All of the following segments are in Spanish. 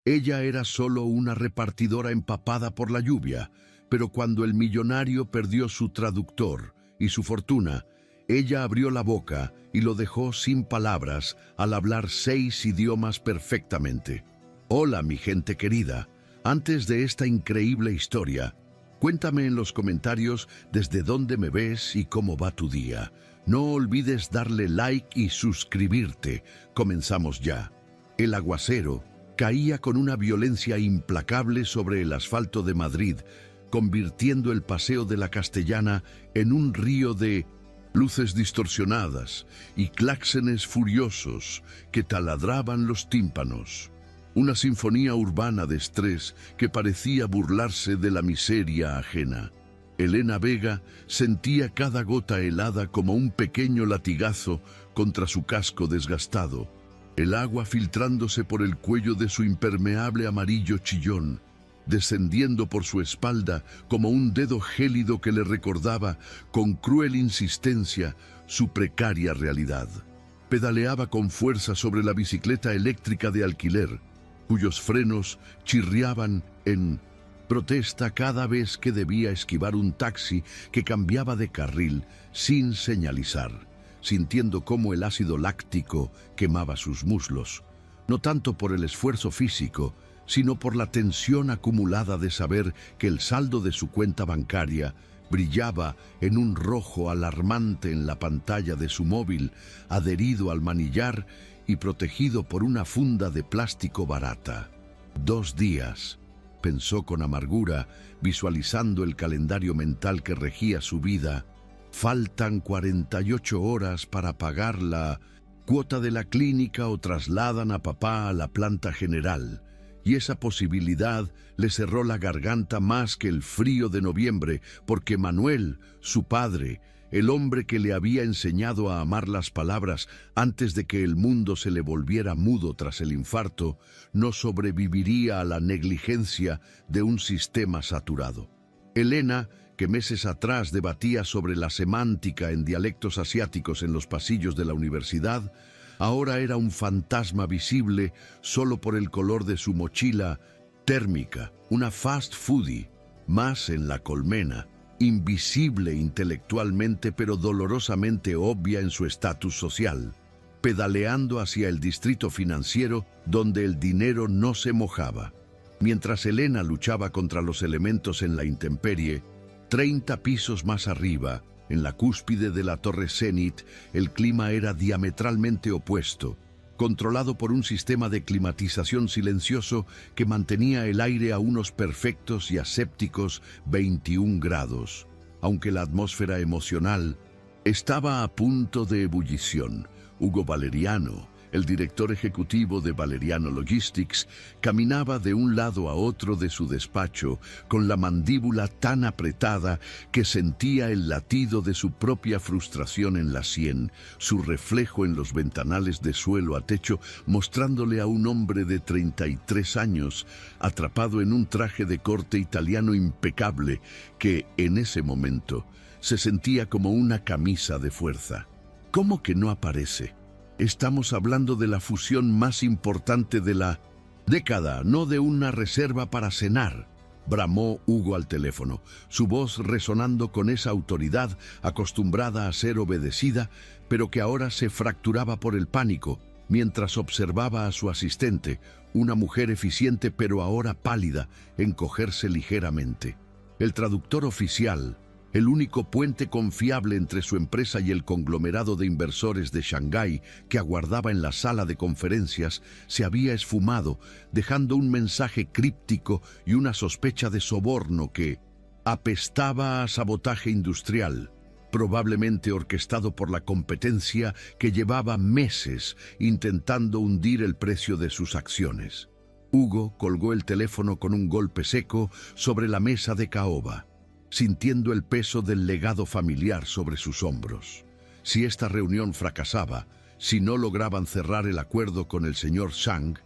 Ella era solo una repartidora empapada por la lluvia, pero cuando el millonario perdió su traductor y su fortuna, ella abrió la boca y lo dejó sin palabras al hablar 6 idiomas perfectamente. Hola, mi gente querida. Antes de esta increíble historia, cuéntame en los comentarios desde dónde me ves y cómo va tu día. No olvides darle like y suscribirte. Comenzamos ya. El aguacero caía con una violencia implacable sobre el asfalto de Madrid, convirtiendo el Paseo de la Castellana en un río de luces distorsionadas y claxones furiosos que taladraban los tímpanos. Una sinfonía urbana de estrés que parecía burlarse de la miseria ajena. Elena Vega sentía cada gota helada como un pequeño latigazo contra su casco desgastado, el agua filtrándose por el cuello de su impermeable amarillo chillón, descendiendo por su espalda como un dedo gélido que le recordaba con cruel insistencia su precaria realidad. Pedaleaba con fuerza sobre la bicicleta eléctrica de alquiler, cuyos frenos chirriaban en protesta cada vez que debía esquivar un taxi que cambiaba de carril sin señalizar, sintiendo cómo el ácido láctico quemaba sus muslos, no tanto por el esfuerzo físico, sino por la tensión acumulada de saber que el saldo de su cuenta bancaria brillaba en un rojo alarmante en la pantalla de su móvil, adherido al manillar y protegido por una funda de plástico barata. 2 días, pensó con amargura, visualizando el calendario mental que regía su vida. Faltan 48 horas para pagar la cuota de la clínica o trasladan a papá a la planta general. Y esa posibilidad le cerró la garganta más que el frío de noviembre, porque Manuel, su padre, el hombre que le había enseñado a amar las palabras antes de que el mundo se le volviera mudo tras el infarto, no sobreviviría a la negligencia de un sistema saturado. Elena, que meses atrás debatía sobre la semántica en dialectos asiáticos en los pasillos de la universidad, ahora era un fantasma visible solo por el color de su mochila térmica, una fast foodie, más en La Colmena, invisible intelectualmente pero dolorosamente obvia en su estatus social, pedaleando hacia el distrito financiero donde el dinero no se mojaba. Mientras Elena luchaba contra los elementos en la intemperie, 30 pisos más arriba, en la cúspide de la Torre Zenit, el clima era diametralmente opuesto, controlado por un sistema de climatización silencioso que mantenía el aire a unos perfectos y asépticos 21 grados, aunque la atmósfera emocional estaba a punto de ebullición. Hugo Valeriano, el director ejecutivo de Valeriano Logistics, caminaba de un lado a otro de su despacho con la mandíbula tan apretada que sentía el latido de su propia frustración en la sien, su reflejo en los ventanales de suelo a techo, mostrándole a un hombre de 33 años, atrapado en un traje de corte italiano impecable, que, en ese momento, se sentía como una camisa de fuerza. ¿Cómo que no aparece? Estamos hablando de la fusión más importante de la década, no de una reserva para cenar, bramó Hugo al teléfono, su voz resonando con esa autoridad acostumbrada a ser obedecida, pero que ahora se fracturaba por el pánico, mientras observaba a su asistente, una mujer eficiente pero ahora pálida, encogerse ligeramente. El traductor oficial, el único puente confiable entre su empresa y el conglomerado de inversores de Shanghái que aguardaba en la sala de conferencias, se había esfumado, dejando un mensaje críptico y una sospecha de soborno que apestaba a sabotaje industrial, probablemente orquestado por la competencia que llevaba meses intentando hundir el precio de sus acciones. Hugo colgó el teléfono con un golpe seco sobre la mesa de caoba, sintiendo el peso del legado familiar sobre sus hombros. Si esta reunión fracasaba, si no lograban cerrar el acuerdo con el señor Zhang,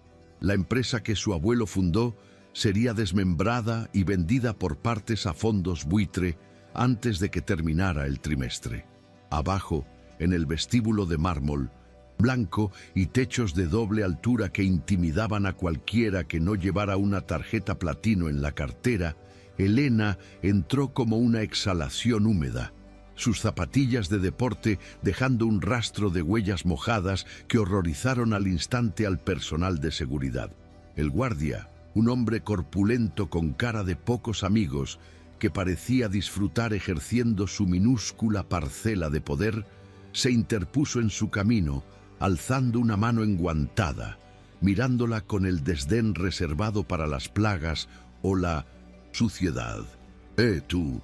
la empresa que su abuelo fundó sería desmembrada y vendida por partes a fondos buitre antes de que terminara el trimestre. Abajo, en el vestíbulo de mármol, blanco y techos de doble altura que intimidaban a cualquiera que no llevara una tarjeta platino en la cartera, Elena entró como una exhalación húmeda, sus zapatillas de deporte dejando un rastro de huellas mojadas que horrorizaron al instante al personal de seguridad. El guardia, un hombre corpulento con cara de pocos amigos, que parecía disfrutar ejerciendo su minúscula parcela de poder, se interpuso en su camino, alzando una mano enguantada, mirándola con el desdén reservado para las plagas o la suciedad. Tú,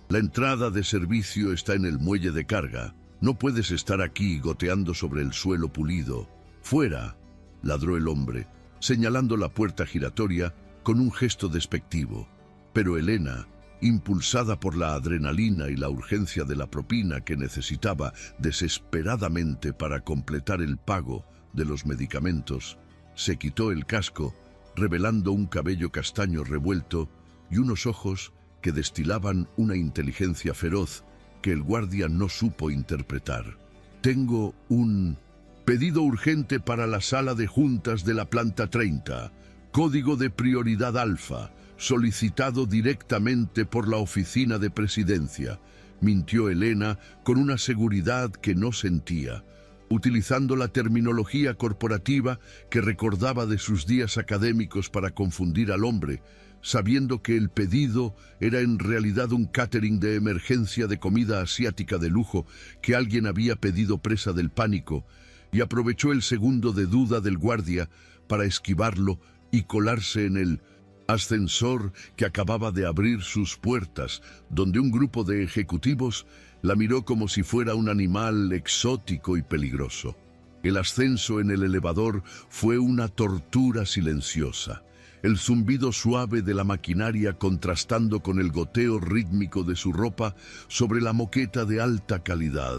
la entrada de servicio está en el muelle de carga. No puedes estar aquí goteando sobre el suelo pulido. ¡Fuera!, ladró el hombre, señalando la puerta giratoria con un gesto despectivo. Pero Elena, impulsada por la adrenalina y la urgencia de la propina que necesitaba desesperadamente para completar el pago de los medicamentos, se quitó el casco, revelando un cabello castaño revuelto y unos ojos que destilaban una inteligencia feroz que el guardia no supo interpretar. «Tengo un pedido urgente para la sala de juntas de la planta 30, código de prioridad alfa, solicitado directamente por la oficina de presidencia», mintió Elena con una seguridad que no sentía, utilizando la terminología corporativa que recordaba de sus días académicos para confundir al hombre, sabiendo que el pedido era en realidad un catering de emergencia de comida asiática de lujo que alguien había pedido presa del pánico, y aprovechó el segundo de duda del guardia para esquivarlo y colarse en el ascensor que acababa de abrir sus puertas, donde un grupo de ejecutivos la miró como si fuera un animal exótico y peligroso. El ascenso en el elevador fue una tortura silenciosa, el zumbido suave de la maquinaria contrastando con el goteo rítmico de su ropa sobre la moqueta de alta calidad,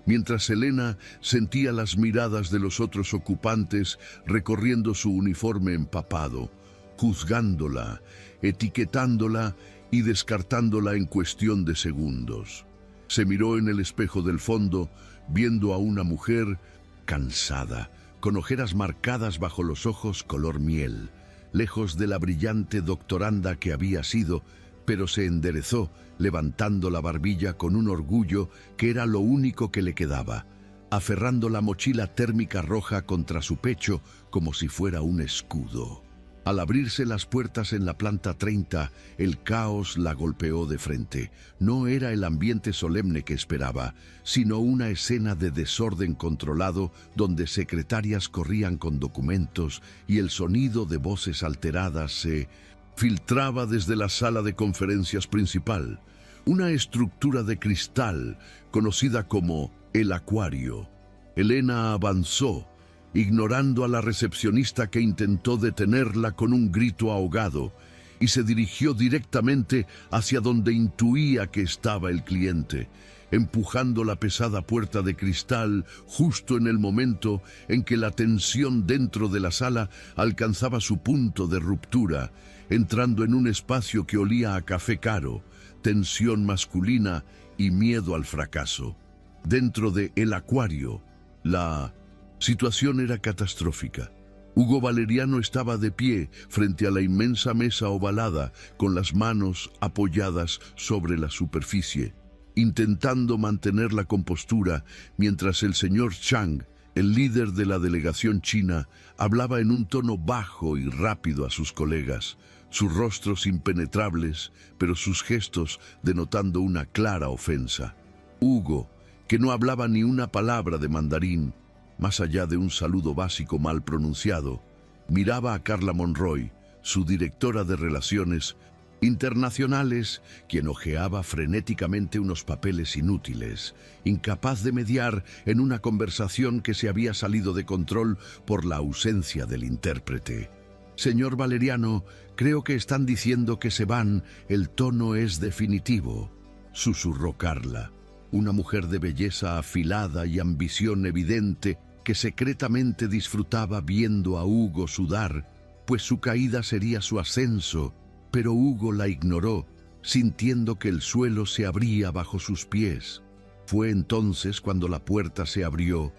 mientras Elena sentía las miradas de los otros ocupantes recorriendo su uniforme empapado, juzgándola, etiquetándola y descartándola en cuestión de segundos. Se miró en el espejo del fondo, viendo a una mujer cansada, con ojeras marcadas bajo los ojos color miel, lejos de la brillante doctoranda que había sido, pero se enderezó, levantando la barbilla con un orgullo que era lo único que le quedaba, aferrando la mochila térmica roja contra su pecho como si fuera un escudo. Al abrirse las puertas en la planta 30, el caos la golpeó de frente. No era el ambiente solemne que esperaba, sino una escena de desorden controlado donde secretarias corrían con documentos y el sonido de voces alteradas se filtraba desde la sala de conferencias principal, una estructura de cristal conocida como el acuario. Elena avanzó, ignorando a la recepcionista que intentó detenerla con un grito ahogado, y se dirigió directamente hacia donde intuía que estaba el cliente, empujando la pesada puerta de cristal justo en el momento en que la tensión dentro de la sala alcanzaba su punto de ruptura, entrando en un espacio que olía a café caro, tensión masculina y miedo al fracaso. Dentro de el acuario, la situación era catastrófica. Hugo Valeriano estaba de pie frente a la inmensa mesa ovalada, con las manos apoyadas sobre la superficie, intentando mantener la compostura, mientras el señor Chang, el líder de la delegación china, hablaba en un tono bajo y rápido a sus colegas, sus rostros impenetrables, pero sus gestos denotando una clara ofensa. Hugo, que no hablaba ni una palabra de mandarín, más allá de un saludo básico mal pronunciado, miraba a Carla Monroy, su directora de Relaciones Internacionales, quien hojeaba frenéticamente unos papeles inútiles, incapaz de mediar en una conversación que se había salido de control por la ausencia del intérprete. «Señor Valeriano, creo que están diciendo que se van, el tono es definitivo», susurró Carla, una mujer de belleza afilada y ambición evidente que secretamente disfrutaba viendo a Hugo sudar, pues su caída sería su ascenso, pero Hugo la ignoró, sintiendo que el suelo se abría bajo sus pies. Fue entonces cuando la puerta se abrió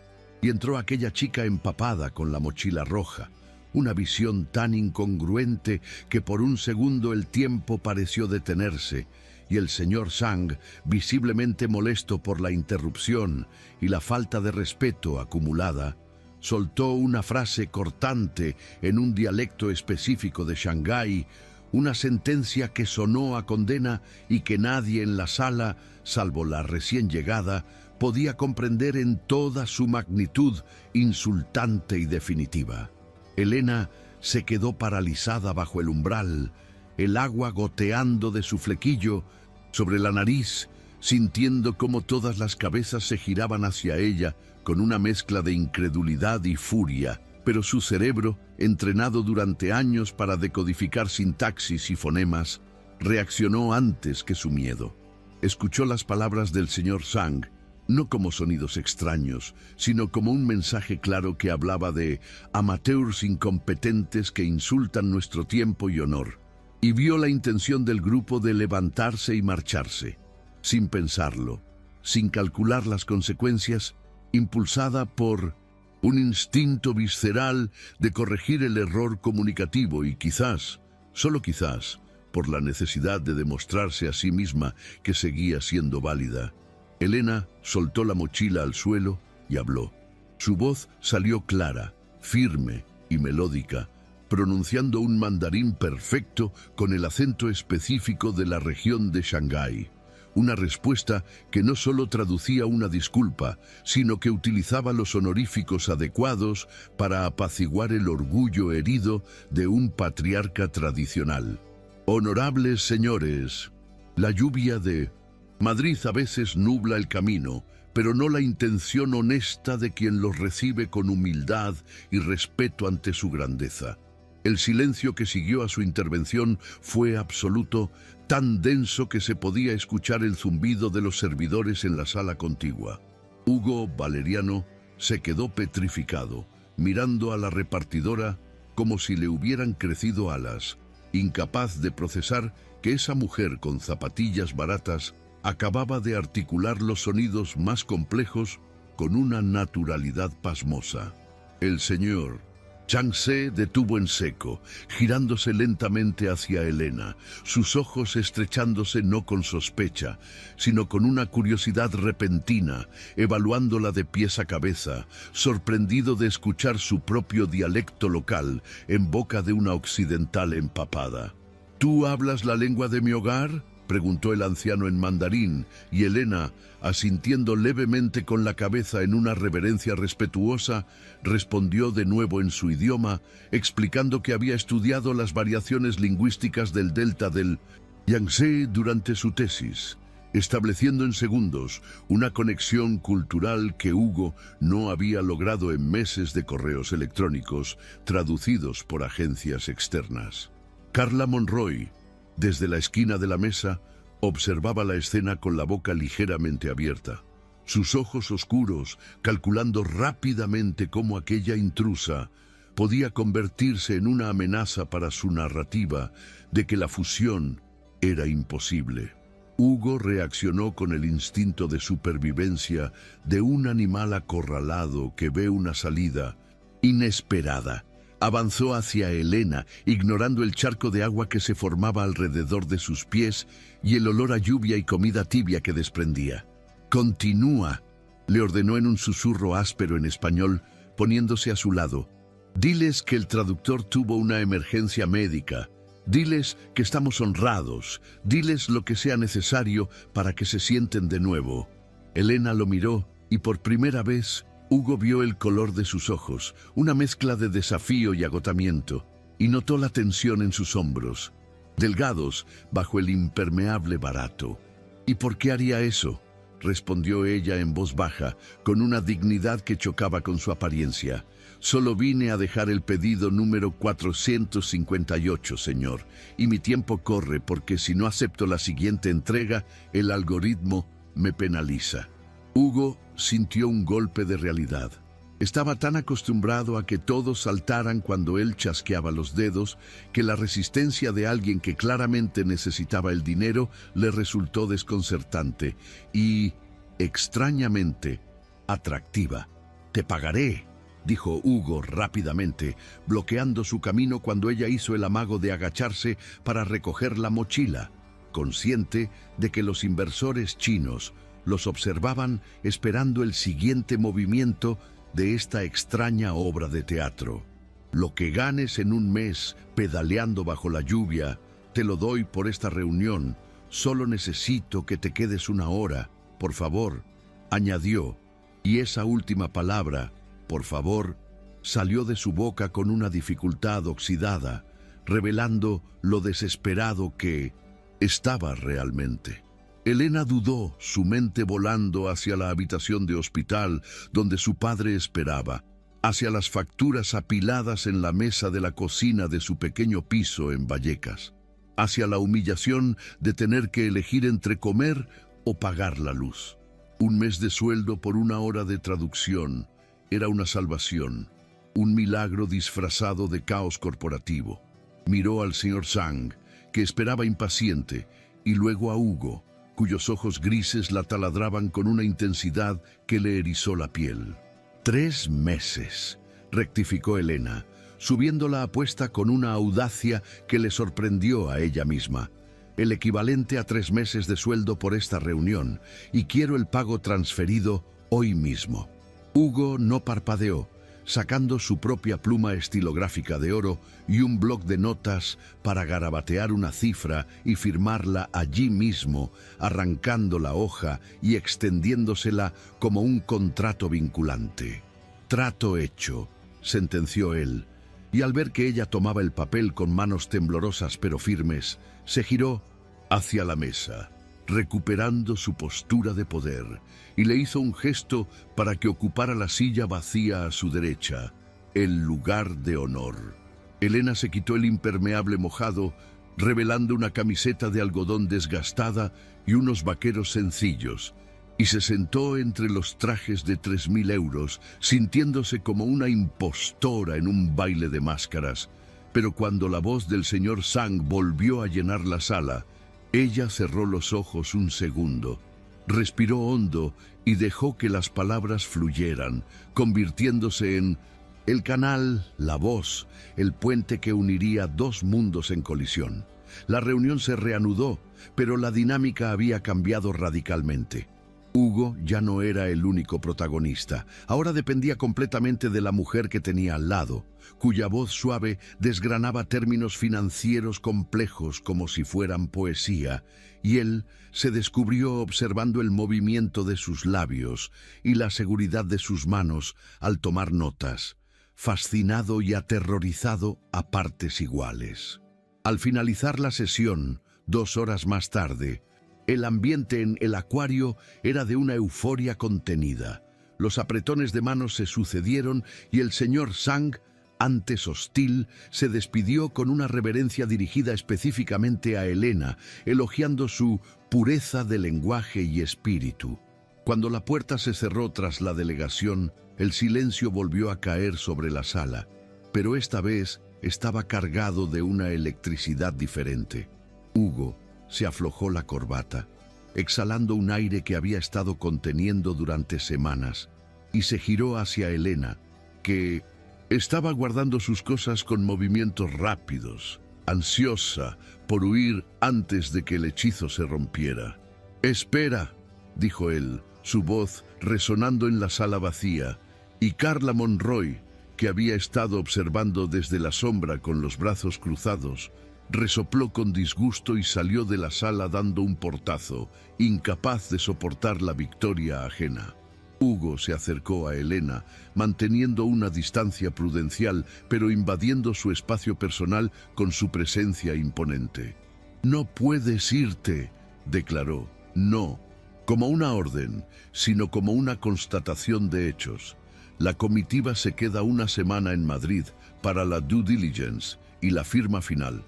y entró aquella chica empapada con la mochila roja. Una visión tan incongruente que por un segundo el tiempo pareció detenerse, y el señor Zhang, visiblemente molesto por la interrupción y la falta de respeto acumulada, soltó una frase cortante en un dialecto específico de Shanghái, una sentencia que sonó a condena y que nadie en la sala, salvo la recién llegada, podía comprender en toda su magnitud insultante y definitiva. Elena se quedó paralizada bajo el umbral, el agua goteando de su flequillo sobre la nariz, sintiendo cómo todas las cabezas se giraban hacia ella con una mezcla de incredulidad y furia, pero su cerebro, entrenado durante años para decodificar sintaxis y fonemas, reaccionó antes que su miedo. Escuchó las palabras del señor Zhang, no como sonidos extraños, sino como un mensaje claro que hablaba de amateurs incompetentes que insultan nuestro tiempo y honor, y vio la intención del grupo de levantarse y marcharse, sin pensarlo, sin calcular las consecuencias, impulsada por un instinto visceral de corregir el error comunicativo y quizás, solo quizás, por la necesidad de demostrarse a sí misma que seguía siendo válida. Elena soltó la mochila al suelo y habló. Su voz salió clara, firme y melódica, pronunciando un mandarín perfecto con el acento específico de la región de Shanghái. Una respuesta que no solo traducía una disculpa, sino que utilizaba los honoríficos adecuados para apaciguar el orgullo herido de un patriarca tradicional. Honorables señores, la lluvia de Madrid a veces nubla el camino, pero no la intención honesta de quien los recibe con humildad y respeto ante su grandeza. El silencio que siguió a su intervención fue absoluto, tan denso que se podía escuchar el zumbido de los servidores en la sala contigua. Hugo Valeriano se quedó petrificado, mirando a la repartidora como si le hubieran crecido alas, incapaz de procesar que esa mujer con zapatillas baratas acababa de articular los sonidos más complejos con una naturalidad pasmosa. El señor Zhang se detuvo en seco, girándose lentamente hacia Elena, sus ojos estrechándose no con sospecha, sino con una curiosidad repentina, evaluándola de pies a cabeza, sorprendido de escuchar su propio dialecto local en boca de una occidental empapada. ¿Tú hablas la lengua de mi hogar?, preguntó el anciano en mandarín, y Elena, asintiendo levemente con la cabeza en una reverencia respetuosa, respondió de nuevo en su idioma, explicando que había estudiado las variaciones lingüísticas del delta del Yangtze durante su tesis, estableciendo en segundos una conexión cultural que Hugo no había logrado en meses de correos electrónicos traducidos por agencias externas. Carla Monroy, desde la esquina de la mesa, observaba la escena con la boca ligeramente abierta, sus ojos oscuros calculando rápidamente cómo aquella intrusa podía convertirse en una amenaza para su narrativa de que la fusión era imposible. Hugo reaccionó con el instinto de supervivencia de un animal acorralado que ve una salida inesperada. Avanzó hacia Elena, ignorando el charco de agua que se formaba alrededor de sus pies y el olor a lluvia y comida tibia que desprendía. «Continúa», le ordenó en un susurro áspero en español, poniéndose a su lado. «Diles que el traductor tuvo una emergencia médica. Diles que estamos honrados. Diles lo que sea necesario para que se sienten de nuevo». Elena lo miró y por primera vez Hugo vio el color de sus ojos, una mezcla de desafío y agotamiento, y notó la tensión en sus hombros, delgados bajo el impermeable barato. «¿Y por qué haría eso?», respondió ella en voz baja, con una dignidad que chocaba con su apariencia. «Solo vine a dejar el pedido número 458, señor, y mi tiempo corre porque si no acepto la siguiente entrega, el algoritmo me penaliza». Hugo sintió un golpe de realidad. Estaba tan acostumbrado a que todos saltaran cuando él chasqueaba los dedos que la resistencia de alguien que claramente necesitaba el dinero le resultó desconcertante y, extrañamente, atractiva. Te pagaré, dijo Hugo rápidamente, bloqueando su camino cuando ella hizo el amago de agacharse para recoger la mochila, consciente de que los inversores chinos los observaban esperando el siguiente movimiento de esta extraña obra de teatro. Lo que ganes en un mes pedaleando bajo la lluvia, te lo doy por esta reunión. Solo necesito que te quedes una hora, por favor, añadió, y esa última palabra, por favor, salió de su boca con una dificultad oxidada, revelando lo desesperado que estaba realmente. Elena dudó, su mente volando hacia la habitación de hospital donde su padre esperaba, hacia las facturas apiladas en la mesa de la cocina de su pequeño piso en Vallecas, hacia la humillación de tener que elegir entre comer o pagar la luz. Un mes de sueldo por una hora de traducción era una salvación, un milagro disfrazado de caos corporativo. Miró al señor Zhang, que esperaba impaciente, y luego a Hugo, cuyos ojos grises la taladraban con una intensidad que le erizó la piel. 3 meses, rectificó Elena, subiendo la apuesta con una audacia que le sorprendió a ella misma. El equivalente a 3 meses de sueldo por esta reunión, y quiero el pago transferido hoy mismo. Hugo no parpadeó, sacando su propia pluma estilográfica de oro y un bloc de notas para garabatear una cifra y firmarla allí mismo, arrancando la hoja y extendiéndosela como un contrato vinculante. Trato hecho, sentenció él, y al ver que ella tomaba el papel con manos temblorosas pero firmes, se giró hacia la mesa, recuperando su postura de poder, y le hizo un gesto para que ocupara la silla vacía a su derecha, el lugar de honor. Elena se quitó el impermeable mojado, revelando una camiseta de algodón desgastada y unos vaqueros sencillos, y se sentó entre los trajes de 3.000 euros, sintiéndose como una impostora en un baile de máscaras. Pero cuando la voz del señor Zhang volvió a llenar la sala, ella cerró los ojos un segundo, respiró hondo y dejó que las palabras fluyeran, convirtiéndose en el canal, la voz, el puente que uniría 2 mundos en colisión. La reunión se reanudó, pero la dinámica había cambiado radicalmente. Hugo ya no era el único protagonista. Ahora dependía completamente de la mujer que tenía al lado, cuya voz suave desgranaba términos financieros complejos como si fueran poesía, y él se descubrió observando el movimiento de sus labios y la seguridad de sus manos al tomar notas, fascinado y aterrorizado a partes iguales. Al finalizar la sesión, 2 horas más tarde, el ambiente en el acuario era de una euforia contenida. Los apretones de manos se sucedieron y el señor Zhang, antes hostil, se despidió con una reverencia dirigida específicamente a Elena, elogiando su pureza de lenguaje y espíritu. Cuando la puerta se cerró tras la delegación, el silencio volvió a caer sobre la sala, pero esta vez estaba cargado de una electricidad diferente. Hugo se aflojó la corbata, exhalando un aire que había estado conteniendo durante semanas, y se giró hacia Elena, que estaba guardando sus cosas con movimientos rápidos, ansiosa por huir antes de que el hechizo se rompiera. «Espera», dijo él, su voz resonando en la sala vacía, y Carla Monroy, que había estado observando desde la sombra con los brazos cruzados, resopló con disgusto y salió de la sala dando un portazo, incapaz de soportar la victoria ajena. Hugo se acercó a Elena, manteniendo una distancia prudencial, pero invadiendo su espacio personal con su presencia imponente. «No puedes irte», declaró, «no, como una orden, sino como una constatación de hechos. La comitiva se queda una semana en Madrid para la due diligence y la firma final.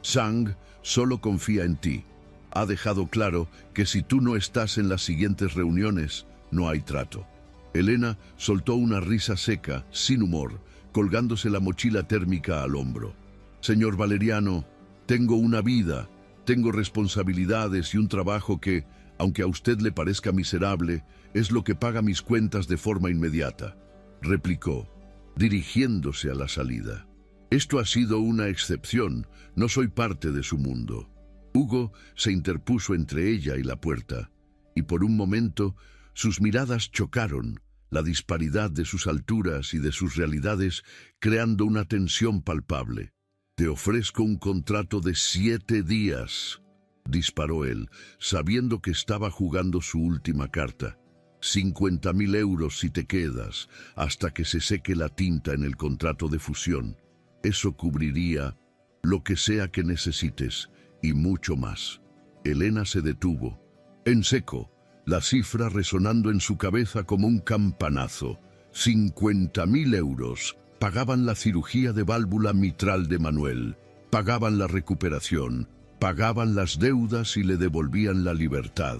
Zhang solo confía en ti. Ha dejado claro que si tú no estás en las siguientes reuniones, no hay trato». Elena soltó una risa seca, sin humor, colgándose la mochila térmica al hombro. «Señor Valeriano, tengo una vida, tengo responsabilidades y un trabajo que, aunque a usted le parezca miserable, es lo que paga mis cuentas de forma inmediata. replicó, dirigiéndose a la salida. Esto ha sido una excepción, no soy parte de su mundo. Hugo se interpuso entre ella y la puerta, y por un momento sus miradas chocaron, la disparidad de sus alturas y de sus realidades creando una tensión palpable. «Te ofrezco un contrato de 7 días», disparó él, sabiendo que estaba jugando su última carta. 50.000 euros si te quedas, hasta que se seque la tinta en el contrato de fusión. Eso cubriría lo que sea que necesites y mucho más. Elena se detuvo, en seco, la cifra resonando en su cabeza como un campanazo. 50.000 euros. Pagaban la cirugía de válvula mitral de Manuel, pagaban la recuperación, pagaban las deudas y le devolvían la libertad.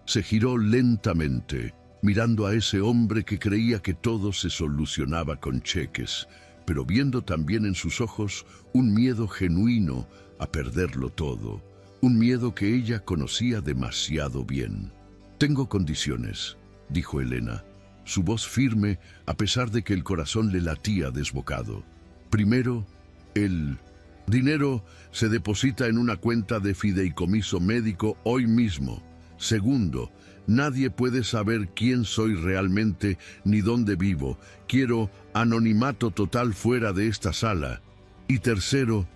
Se giró lentamente, mirando a ese hombre que creía que todo se solucionaba con cheques, pero viendo también en sus ojos un miedo genuino a perderlo todo, un miedo que ella conocía demasiado bien. «Tengo condiciones», dijo Elena, su voz firme a pesar de que el corazón le latía desbocado. «Primero, el dinero se deposita en una cuenta de fideicomiso médico hoy mismo. Segundo, nadie puede saber quién soy realmente ni dónde vivo. Quiero anonimato total fuera de esta sala. Y tercero»,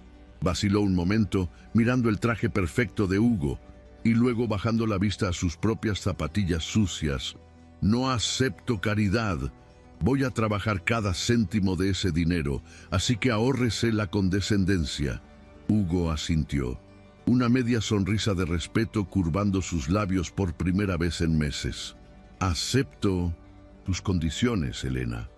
vaciló un momento, mirando el traje perfecto de Hugo, y luego bajando la vista a sus propias zapatillas sucias, «no acepto caridad. Voy a trabajar cada céntimo de ese dinero, así que ahórrese la condescendencia». Hugo asintió, una media sonrisa de respeto curvando sus labios por primera vez en meses. «Acepto tus condiciones, Elena»,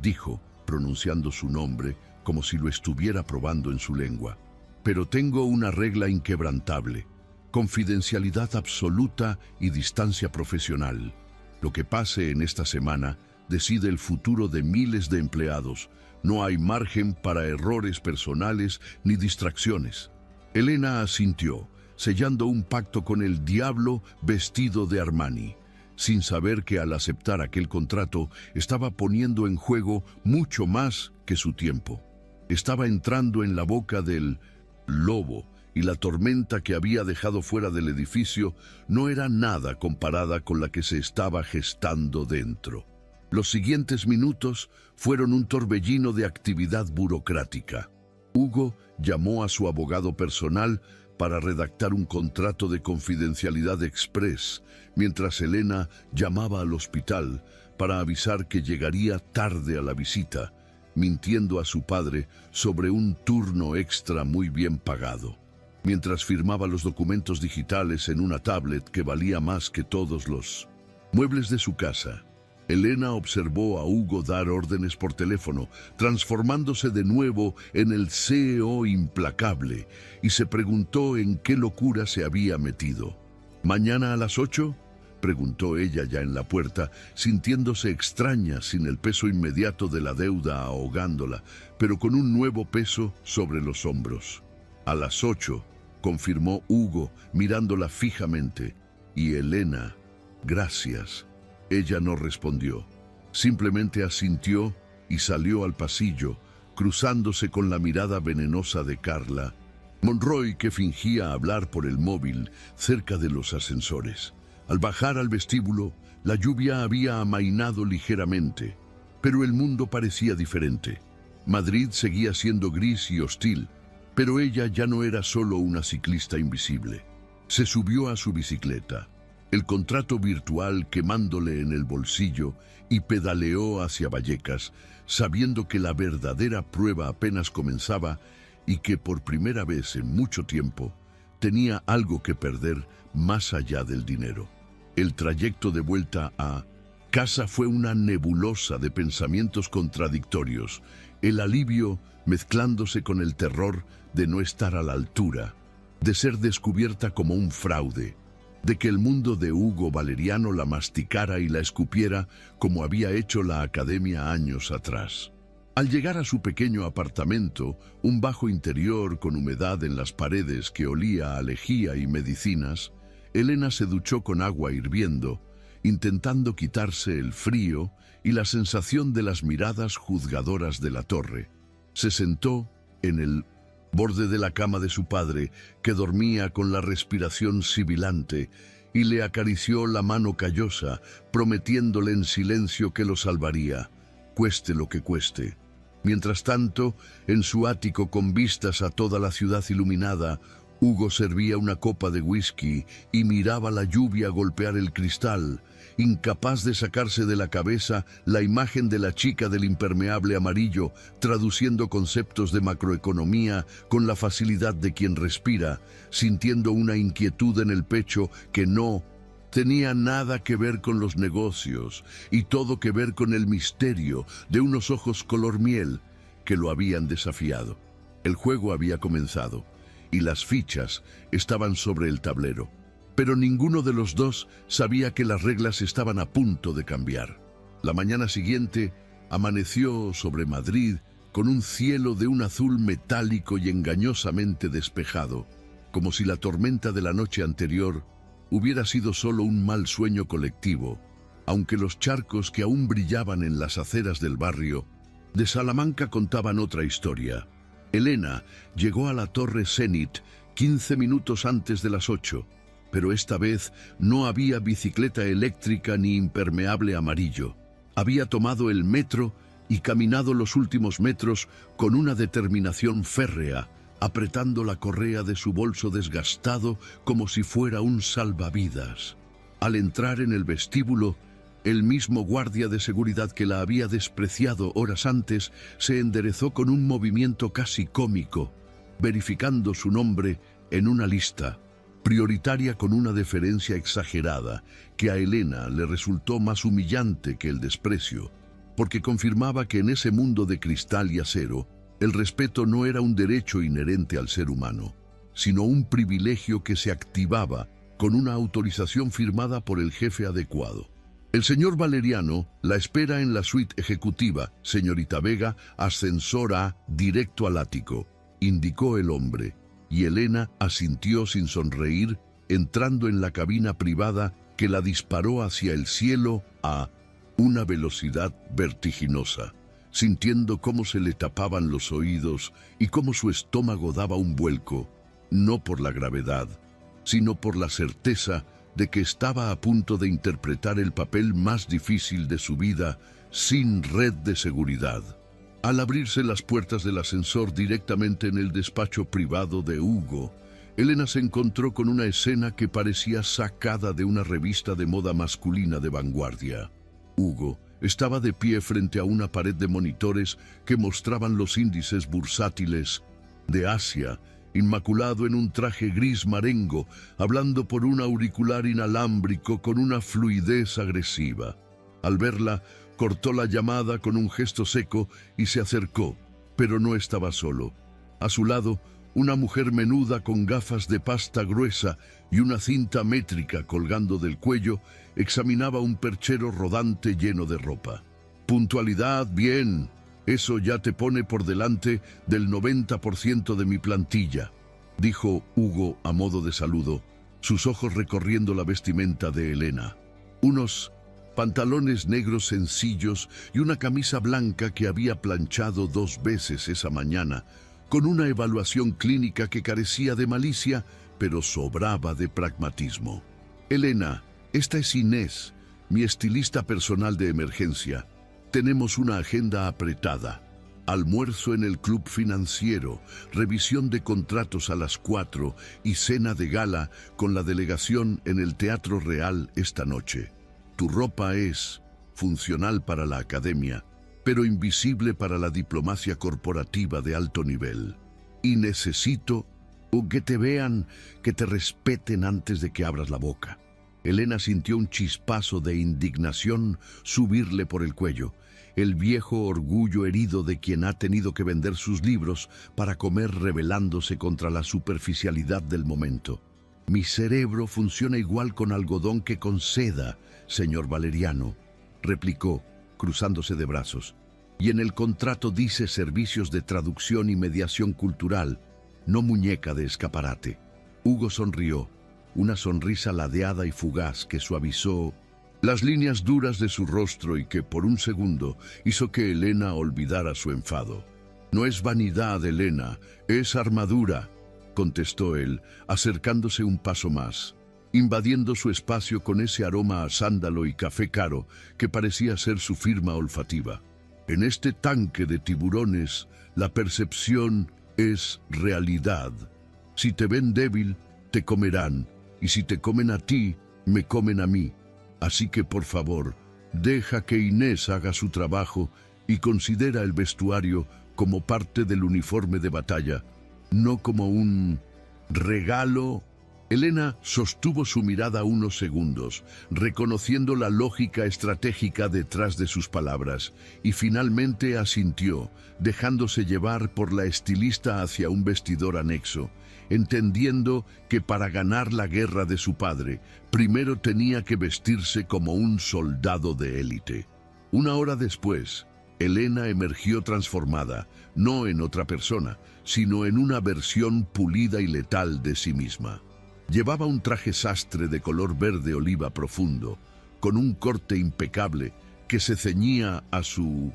dijo, pronunciando su nombre como si lo estuviera probando en su lengua. «Pero tengo una regla inquebrantable: confidencialidad absoluta y distancia profesional. Lo que pase en esta semana decide el futuro de miles de empleados. No hay margen para errores personales ni distracciones». Elena asintió, sellando un pacto con el diablo vestido de Armani, sin saber que al aceptar aquel contrato estaba poniendo en juego mucho más que su tiempo. Estaba entrando en la boca del lobo, y la tormenta que había dejado fuera del edificio no era nada comparada con la que se estaba gestando dentro. Los siguientes minutos fueron un torbellino de actividad burocrática. Hugo llamó a su abogado personal para redactar un contrato de confidencialidad express, mientras Elena llamaba al hospital para avisar que llegaría tarde a la visita, mintiendo a su padre sobre un turno extra muy bien pagado. Mientras firmaba los documentos digitales en una tablet que valía más que todos los muebles de su casa, Elena observó a Hugo dar órdenes por teléfono, transformándose de nuevo en el CEO implacable, y se preguntó en qué locura se había metido. «¿Mañana a las 8?» preguntó ella ya en la puerta, sintiéndose extraña sin el peso inmediato de la deuda ahogándola, pero con un nuevo peso sobre los hombros. «A las 8», confirmó Hugo, mirándola fijamente. «Y Elena, gracias». Ella no respondió, simplemente asintió y salió al pasillo, cruzándose con la mirada venenosa de Carla Monroy, que fingía hablar por el móvil cerca de los ascensores. Al bajar al vestíbulo, la lluvia había amainado ligeramente, pero el mundo parecía diferente. Madrid seguía siendo gris y hostil, pero ella ya no era solo una ciclista invisible. Se subió a su bicicleta, el contrato virtual quemándole en el bolsillo, y pedaleó hacia Vallecas, sabiendo que la verdadera prueba apenas comenzaba y que por primera vez en mucho tiempo tenía algo que perder más allá del dinero. El trayecto de vuelta a casa fue una nebulosa de pensamientos contradictorios, el alivio mezclándose con el terror de no estar a la altura, de ser descubierta como un fraude, de que el mundo de Hugo Valeriano la masticara y la escupiera como había hecho la academia años atrás. Al llegar a su pequeño apartamento, un bajo interior con humedad en las paredes que olía a lejía y medicinas, Elena se duchó con agua hirviendo intentando quitarse el frío y la sensación de las miradas juzgadoras de la torre. Se sentó en el borde de la cama de su padre, que dormía con la respiración sibilante, y le acarició la mano callosa, prometiéndole en silencio que lo salvaría, cueste lo que cueste. Mientras tanto, en su ático con vistas a toda la ciudad iluminada, Hugo servía una copa de whisky y miraba la lluvia golpear el cristal, incapaz de sacarse de la cabeza la imagen de la chica del impermeable amarillo, traduciendo conceptos de macroeconomía con la facilidad de quien respira, sintiendo una inquietud en el pecho que no tenía nada que ver con los negocios y todo que ver con el misterio de unos ojos color miel que lo habían desafiado. El juego había comenzado y las fichas estaban sobre el tablero, pero ninguno de los dos sabía que las reglas estaban a punto de cambiar. La mañana siguiente amaneció sobre Madrid con un cielo de un azul metálico y engañosamente despejado, como si la tormenta de la noche anterior hubiera sido solo un mal sueño colectivo, aunque los charcos que aún brillaban en las aceras del barrio de Salamanca contaban otra historia. Elena llegó a la Torre Zenit 15 minutos antes de las 8, pero esta vez no había bicicleta eléctrica ni impermeable amarillo. Había tomado el metro y caminado los últimos metros con una determinación férrea, apretando la correa de su bolso desgastado como si fuera un salvavidas. Al entrar en el vestíbulo, el mismo guardia de seguridad que la había despreciado horas antes se enderezó con un movimiento casi cómico, verificando su nombre en una lista, prioritaria con una deferencia exagerada que a Elena le resultó más humillante que el desprecio, porque confirmaba que en ese mundo de cristal y acero, el respeto no era un derecho inherente al ser humano, sino un privilegio que se activaba con una autorización firmada por el jefe adecuado. El señor Valeriano la espera en la suite ejecutiva, señorita Vega, ascensor A, directo al ático, indicó el hombre, y Elena asintió sin sonreír, entrando en la cabina privada que la disparó hacia el cielo a una velocidad vertiginosa, sintiendo cómo se le tapaban los oídos y cómo su estómago daba un vuelco, no por la gravedad, sino por la certeza de que estaba a punto de interpretar el papel más difícil de su vida sin red de seguridad. Al abrirse las puertas del ascensor directamente en el despacho privado de Hugo, Elena se encontró con una escena que parecía sacada de una revista de moda masculina de vanguardia. Hugo estaba de pie frente a una pared de monitores que mostraban los índices bursátiles de Asia, inmaculado en un traje gris marengo, hablando por un auricular inalámbrico con una fluidez agresiva. Al verla, cortó la llamada con un gesto seco y se acercó, pero no estaba solo. A su lado, una mujer menuda con gafas de pasta gruesa y una cinta métrica colgando del cuello examinaba un perchero rodante lleno de ropa. «Puntualidad, bien. Eso ya te pone por delante del 90% de mi plantilla», dijo Hugo a modo de saludo, sus ojos recorriendo la vestimenta de Elena. Unos pantalones negros sencillos y una camisa blanca que había planchado 2 veces esa mañana, con una evaluación clínica que carecía de malicia, pero sobraba de pragmatismo. «Elena, esta es Inés, mi estilista personal de emergencia. Tenemos una agenda apretada. Almuerzo en el club financiero, revisión de contratos a las 4 y cena de gala con la delegación en el Teatro Real esta noche. Tu ropa es funcional para la academia, pero invisible para la diplomacia corporativa de alto nivel. Y necesito que te vean, que te respeten antes de que abras la boca». Elena sintió un chispazo de indignación subirle por el cuello, el viejo orgullo herido de quien ha tenido que vender sus libros para comer rebelándose contra la superficialidad del momento. «Mi cerebro funciona igual con algodón que con seda, señor Valeriano», replicó, cruzándose de brazos. «Y en el contrato dice servicios de traducción y mediación cultural, no muñeca de escaparate». Hugo sonrió, una sonrisa ladeada y fugaz que suavizó las líneas duras de su rostro y que por un segundo hizo que Elena olvidara su enfado. «No es vanidad, Elena, es armadura», contestó él, acercándose un paso más, invadiendo su espacio con ese aroma a sándalo y café caro que parecía ser su firma olfativa. «En este tanque de tiburones, la percepción es realidad. Si te ven débil, te comerán, y si te comen a ti, me comen a mí. Así que, por favor, deja que Inés haga su trabajo y considera el vestuario como parte del uniforme de batalla, no como un regalo». Elena sostuvo su mirada unos segundos, reconociendo la lógica estratégica detrás de sus palabras, y finalmente asintió, dejándose llevar por la estilista hacia un vestidor anexo, entendiendo que para ganar la guerra de su padre, primero tenía que vestirse como un soldado de élite. Una hora después, Elena emergió transformada, no en otra persona, sino en una versión pulida y letal de sí misma. Llevaba un traje sastre de color verde oliva profundo, con un corte impecable que se ceñía a su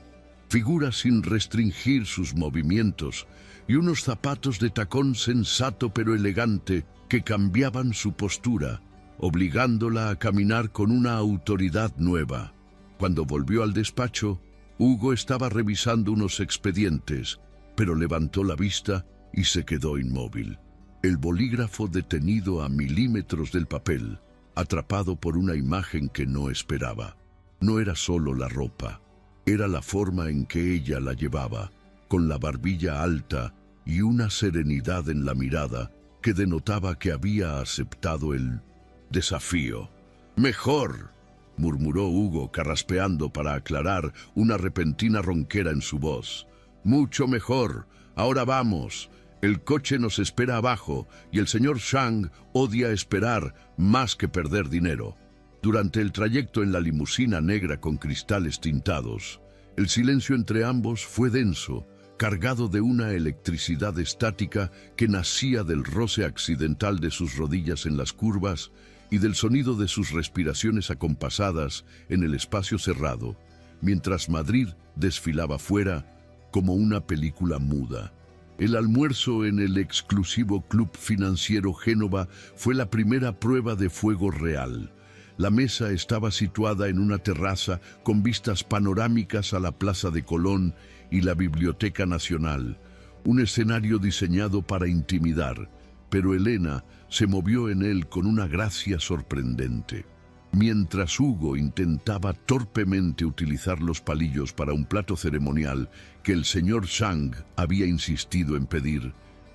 figura sin restringir sus movimientos, y unos zapatos de tacón sensato pero elegante que cambiaban su postura, obligándola a caminar con una autoridad nueva. Cuando volvió al despacho, Hugo estaba revisando unos expedientes, pero levantó la vista y se quedó inmóvil. El bolígrafo detenido a milímetros del papel, atrapado por una imagen que no esperaba. No era solo la ropa, era la forma en que ella la llevaba, con la barbilla alta y una serenidad en la mirada que denotaba que había aceptado el desafío. «Mejor», murmuró Hugo carraspeando para aclarar una repentina ronquera en su voz. «Mucho mejor. Ahora vamos. El coche nos espera abajo y el señor Shang odia esperar más que perder dinero». Durante el trayecto en la limusina negra con cristales tintados, el silencio entre ambos fue denso, cargado de una electricidad estática que nacía del roce accidental de sus rodillas en las curvas y del sonido de sus respiraciones acompasadas en el espacio cerrado, mientras Madrid desfilaba fuera como una película muda. El almuerzo en el exclusivo Club Financiero Génova fue la primera prueba de fuego real. La mesa estaba situada en una terraza con vistas panorámicas a la Plaza de Colón y la Biblioteca Nacional, un escenario diseñado para intimidar, pero Elena se movió en él con una gracia sorprendente. Mientras Hugo intentaba torpemente utilizar los palillos para un plato ceremonial que el señor Shang había insistido en pedir,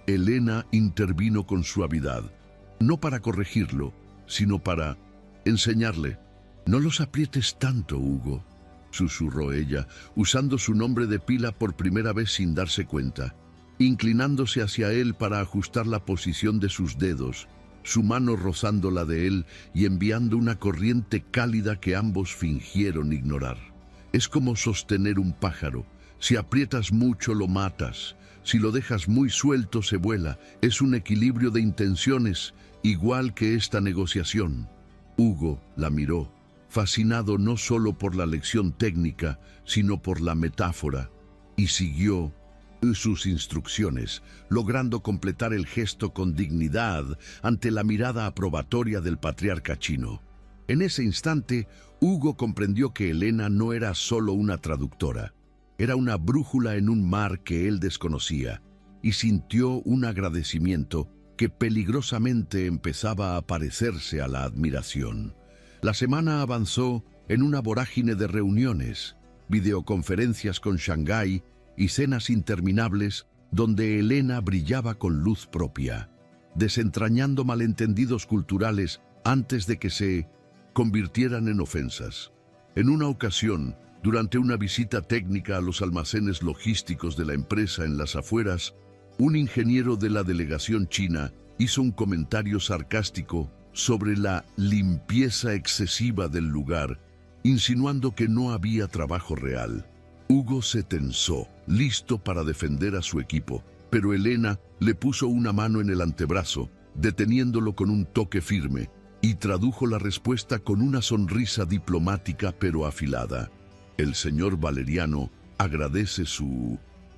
Elena intervino con suavidad, no para corregirlo, sino para enseñarle. «No los aprietes tanto, Hugo», susurró ella, usando su nombre de pila por primera vez sin darse cuenta, inclinándose hacia él para ajustar la posición de sus dedos, su mano rozando la de él y enviando una corriente cálida que ambos fingieron ignorar. «Es como sostener un pájaro. Si aprietas mucho lo matas. Si lo dejas muy suelto se vuela. Es un equilibrio de intenciones, igual que esta negociación». Hugo la miró, fascinado no solo por la lección técnica, sino por la metáfora, y siguió sus instrucciones, logrando completar el gesto con dignidad ante la mirada aprobatoria del patriarca chino. En ese instante, Hugo comprendió que Elena no era solo una traductora, era una brújula en un mar que él desconocía, y sintió un agradecimiento que peligrosamente empezaba a parecerse a la admiración. La semana avanzó en una vorágine de reuniones, videoconferencias con Shanghái y cenas interminables donde Elena brillaba con luz propia, desentrañando malentendidos culturales antes de que se convirtieran en ofensas. En una ocasión, durante una visita técnica a los almacenes logísticos de la empresa en las afueras, un ingeniero de la delegación china hizo un comentario sarcástico sobre la limpieza excesiva del lugar, insinuando que no había trabajo real. Hugo se tensó, listo para defender a su equipo, pero Elena le puso una mano en el antebrazo, deteniéndolo con un toque firme, y tradujo la respuesta con una sonrisa diplomática pero afilada. El señor Valeriano agradece su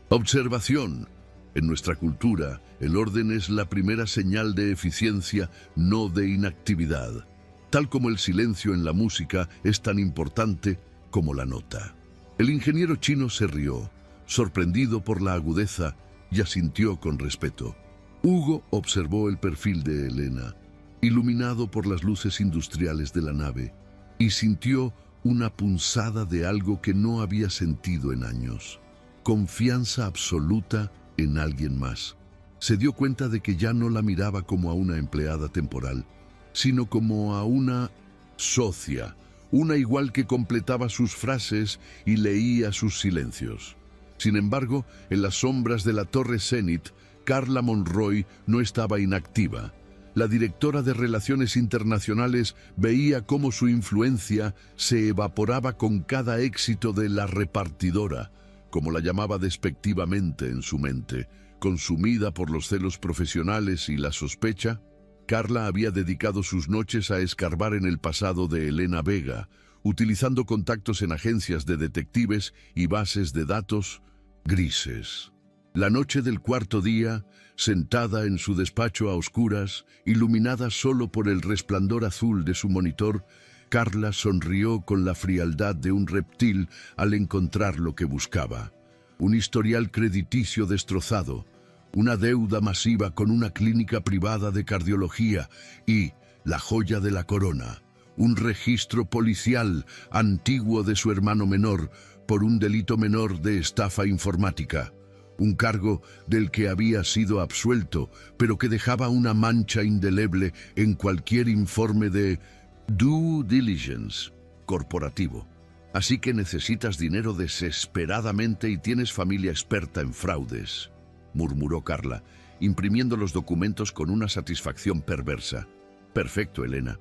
observación. En nuestra cultura, el orden es la primera señal de eficiencia, no de inactividad. Tal como el silencio en la música es tan importante como la nota. El ingeniero chino se rió, sorprendido por la agudeza, y asintió con respeto. Hugo observó el perfil de Elena, iluminado por las luces industriales de la nave, y sintió una punzada de algo que no había sentido en años. Confianza absoluta en alguien más. Se dio cuenta de que ya no la miraba como a una empleada temporal, sino como a una socia, una igual que completaba sus frases y leía sus silencios. Sin embargo, en las sombras de la Torre Zenith, Carla Monroy no estaba inactiva. La directora de Relaciones Internacionales veía cómo su influencia se evaporaba con cada éxito de la repartidora, como la llamaba despectivamente en su mente. Consumida por los celos profesionales y la sospecha, Carla había dedicado sus noches a escarbar en el pasado de Elena Vega, utilizando contactos en agencias de detectives y bases de datos grises. La noche del cuarto día, sentada en su despacho a oscuras, iluminada solo por el resplandor azul de su monitor, Carla sonrió con la frialdad de un reptil al encontrar lo que buscaba. Un historial crediticio destrozado, una deuda masiva con una clínica privada de cardiología y, la joya de la corona, un registro policial antiguo de su hermano menor por un delito menor de estafa informática. Un cargo del que había sido absuelto, pero que dejaba una mancha indeleble en cualquier informe de due diligence corporativo. Así que necesitas dinero desesperadamente y tienes familia experta en fraudes, murmuró Carla, imprimiendo los documentos con una satisfacción perversa. Perfecto, Elena.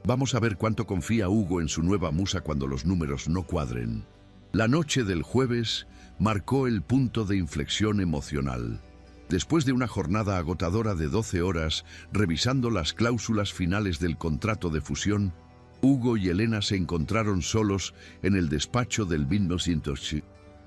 Vamos a ver cuánto confía Hugo en su nueva musa cuando los números no cuadren. La noche del jueves marcó el punto de inflexión emocional. Después de una jornada agotadora de 12 horas, revisando las cláusulas finales del contrato de fusión, Hugo y Elena se encontraron solos en el despacho del 1900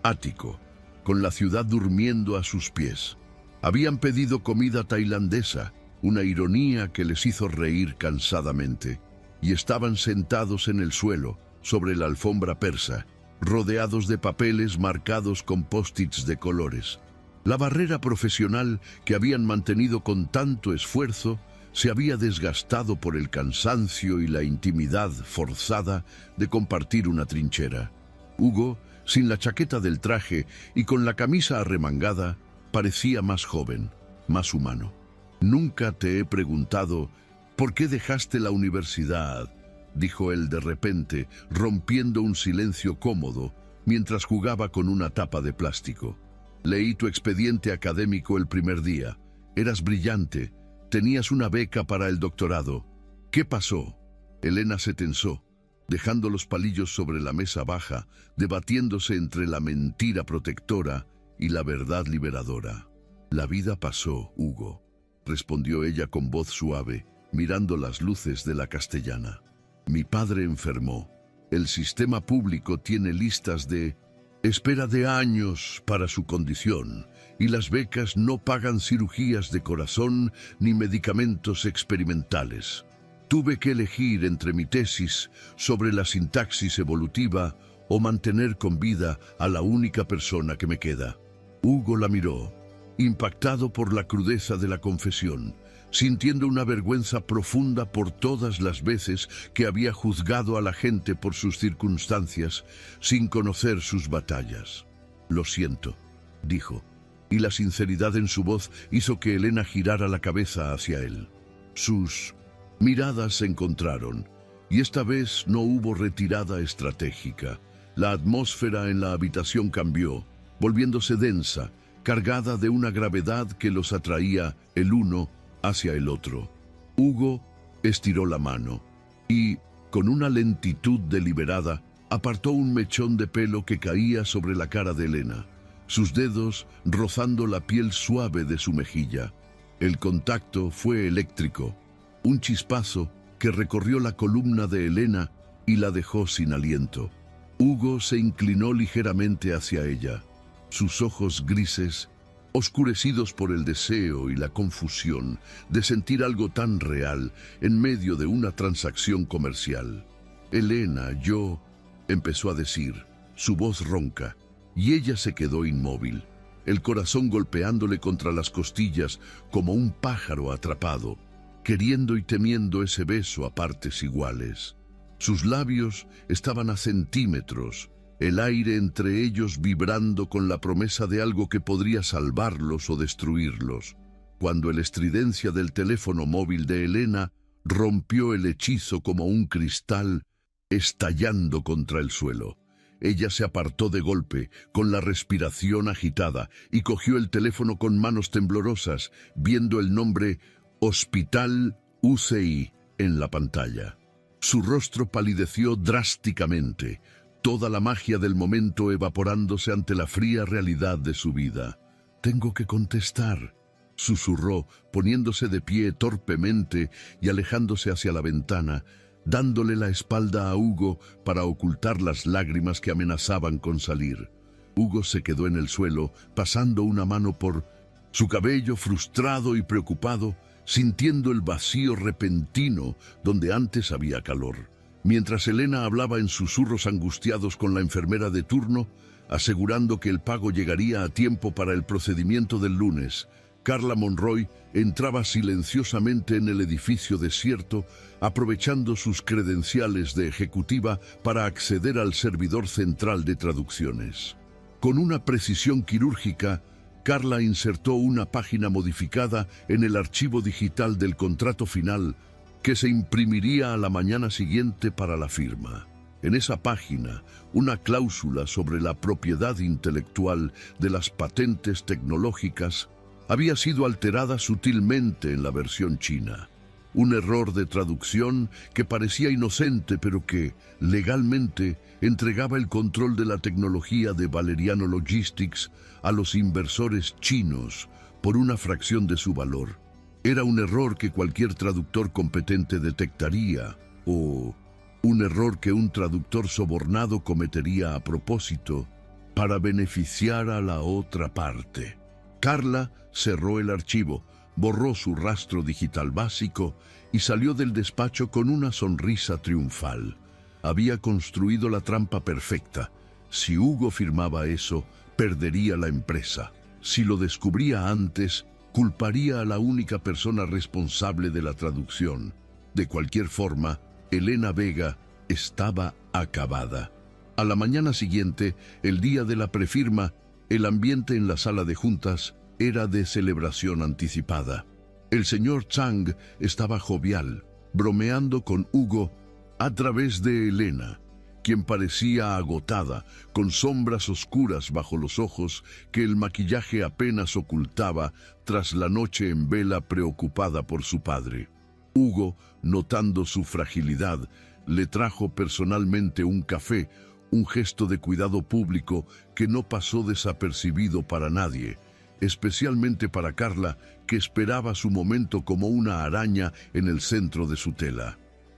ático, con la ciudad durmiendo a sus pies. Habían pedido comida tailandesa, una ironía que les hizo reír cansadamente, y estaban sentados en el suelo, sobre la alfombra persa, rodeados de papeles marcados con post-its de colores. La barrera profesional que habían mantenido con tanto esfuerzo se había desgastado por el cansancio y la intimidad forzada de compartir una trinchera. Hugo, sin la chaqueta del traje y con la camisa arremangada, parecía más joven, más humano. «Nunca te he preguntado por qué dejaste la universidad», dijo él de repente, rompiendo un silencio cómodo mientras jugaba con una tapa de plástico. «Leí tu expediente académico el primer día. Eras brillante. Tenías una beca para el doctorado. ¿Qué pasó?» Elena se tensó, dejando los palillos sobre la mesa baja, debatiéndose entre la mentira protectora y la verdad liberadora. «La vida pasó, Hugo», respondió ella con voz suave, mirando las luces de la Castellana. «Mi padre enfermó. El sistema público tiene listas de espera de años para su condición, y las becas no pagan cirugías de corazón ni medicamentos experimentales. Tuve que elegir entre mi tesis sobre la sintaxis evolutiva o mantener con vida a la única persona que me queda». Hugo la miró, impactado por la crudeza de la confesión, sintiendo una vergüenza profunda por todas las veces que había juzgado a la gente por sus circunstancias sin conocer sus batallas. «Lo siento», dijo, y la sinceridad en su voz hizo que Elena girara la cabeza hacia él. Sus miradas se encontraron, y esta vez no hubo retirada estratégica. La atmósfera en la habitación cambió, volviéndose densa, cargada de una gravedad que los atraía el uno hacia el otro. Hugo estiró la mano y, con una lentitud deliberada, apartó un mechón de pelo que caía sobre la cara de Elena, sus dedos rozando la piel suave de su mejilla. El contacto fue eléctrico, un chispazo que recorrió la columna de Elena y la dejó sin aliento. Hugo se inclinó ligeramente hacia ella. Sus ojos grises, oscurecidos por el deseo y la confusión de sentir algo tan real en medio de una transacción comercial. «Elena, yo», empezó a decir, su voz ronca, y ella se quedó inmóvil, el corazón golpeándole contra las costillas como un pájaro atrapado, queriendo y temiendo ese beso a partes iguales. Sus labios estaban a centímetros, el aire entre ellos vibrando con la promesa de algo que podría salvarlos o destruirlos, cuando la estridencia del teléfono móvil de Elena rompió el hechizo como un cristal estallando contra el suelo. Ella se apartó de golpe, con la respiración agitada, y cogió el teléfono con manos temblorosas, viendo el nombre Hospital UCI en la pantalla. Su rostro palideció drásticamente, toda la magia del momento evaporándose ante la fría realidad de su vida. «Tengo que contestar», susurró, poniéndose de pie torpemente y alejándose hacia la ventana, dándole la espalda a Hugo para ocultar las lágrimas que amenazaban con salir. Hugo se quedó en el suelo, pasando una mano por su cabello, frustrado y preocupado, sintiendo el vacío repentino donde antes había calor. Mientras Elena hablaba en susurros angustiados con la enfermera de turno, asegurando que el pago llegaría a tiempo para el procedimiento del lunes, Carla Monroy entraba silenciosamente en el edificio desierto, aprovechando sus credenciales de ejecutiva para acceder al servidor central de traducciones. Con una precisión quirúrgica, Carla insertó una página modificada en el archivo digital del contrato final que se imprimiría a la mañana siguiente para la firma. En esa página, una cláusula sobre la propiedad intelectual de las patentes tecnológicas había sido alterada sutilmente en la versión china. Un error de traducción que parecía inocente, pero que, legalmente, entregaba el control de la tecnología de Valeriano Logistics a los inversores chinos por una fracción de su valor. Era un error que cualquier traductor competente detectaría, o un error que un traductor sobornado cometería a propósito para beneficiar a la otra parte. Carla cerró el archivo, borró su rastro digital básico y salió del despacho con una sonrisa triunfal. Había construido la trampa perfecta. Si Hugo firmaba eso, perdería la empresa. Si lo descubría antes, culparía a la única persona responsable de la traducción. De cualquier forma, Elena Vega estaba acabada. A la mañana siguiente, el día de la prefirma, el ambiente en la sala de juntas era de celebración anticipada. El señor Chang estaba jovial, bromeando con Hugo a través de Elena, quien parecía agotada, con sombras oscuras bajo los ojos que el maquillaje apenas ocultaba tras la noche en vela preocupada por su padre. Hugo, notando su fragilidad, le trajo personalmente un café, un gesto de cuidado público que no pasó desapercibido para nadie, especialmente para Carla, que esperaba su momento como una araña en el centro de su tela.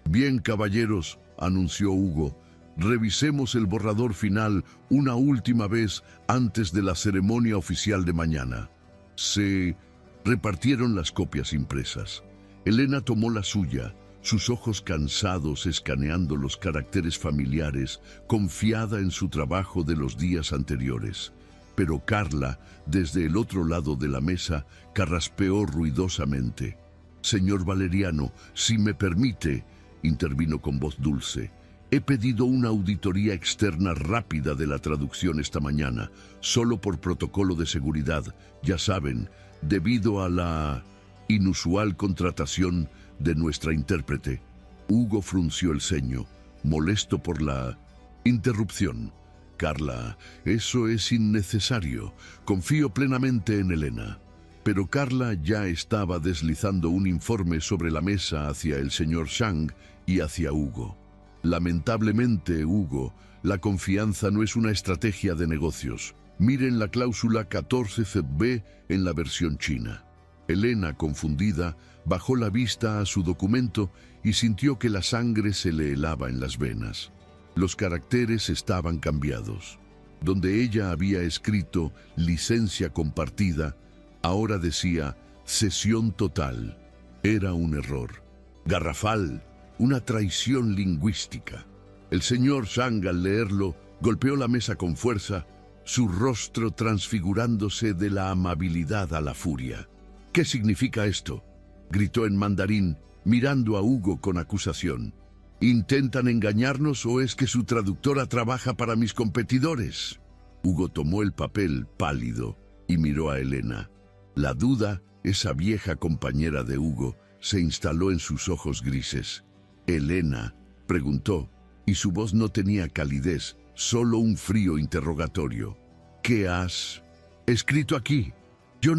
«Bien, caballeros», anunció Hugo, «revisemos el borrador final una última vez antes de la ceremonia oficial de mañana». Se repartieron las copias impresas. Elena tomó la suya, sus ojos cansados escaneando los caracteres familiares, confiada en su trabajo de los días anteriores. Pero Carla, desde el otro lado de la mesa, carraspeó ruidosamente. «Señor Valeriano, si me permite», intervino con voz dulce, «he pedido una auditoría externa rápida de la traducción esta mañana, solo por protocolo de seguridad, ya saben, debido a la inusual contratación de nuestra intérprete». Hugo frunció el ceño, molesto por la interrupción. «Carla, eso es innecesario. Confío plenamente en Elena». Pero Carla ya estaba deslizando un informe sobre la mesa hacia el señor Chang y hacia Hugo. «Lamentablemente, Hugo, la confianza no es una estrategia de negocios. Miren la cláusula 14 ZB en la versión china». Elena, confundida, bajó la vista a su documento y sintió que la sangre se le helaba en las venas. Los caracteres estaban cambiados. Donde ella había escrito licencia compartida, ahora decía cesión total. Era un error. Garrafal, una traición lingüística. El señor Zhang, al leerlo, golpeó la mesa con fuerza, su rostro transfigurándose de la amabilidad a la furia. «¿Qué significa esto?», gritó en mandarín, mirando a Hugo con acusación. «¿Intentan engañarnos o es que su traductora trabaja para mis competidores?». Hugo tomó el papel pálido y miró a Elena. La duda, esa vieja compañera de Hugo, se instaló en sus ojos grises. «Elena», preguntó, y su voz no tenía calidez, solo un frío interrogatorio. «¿Qué has escrito aquí?». Yo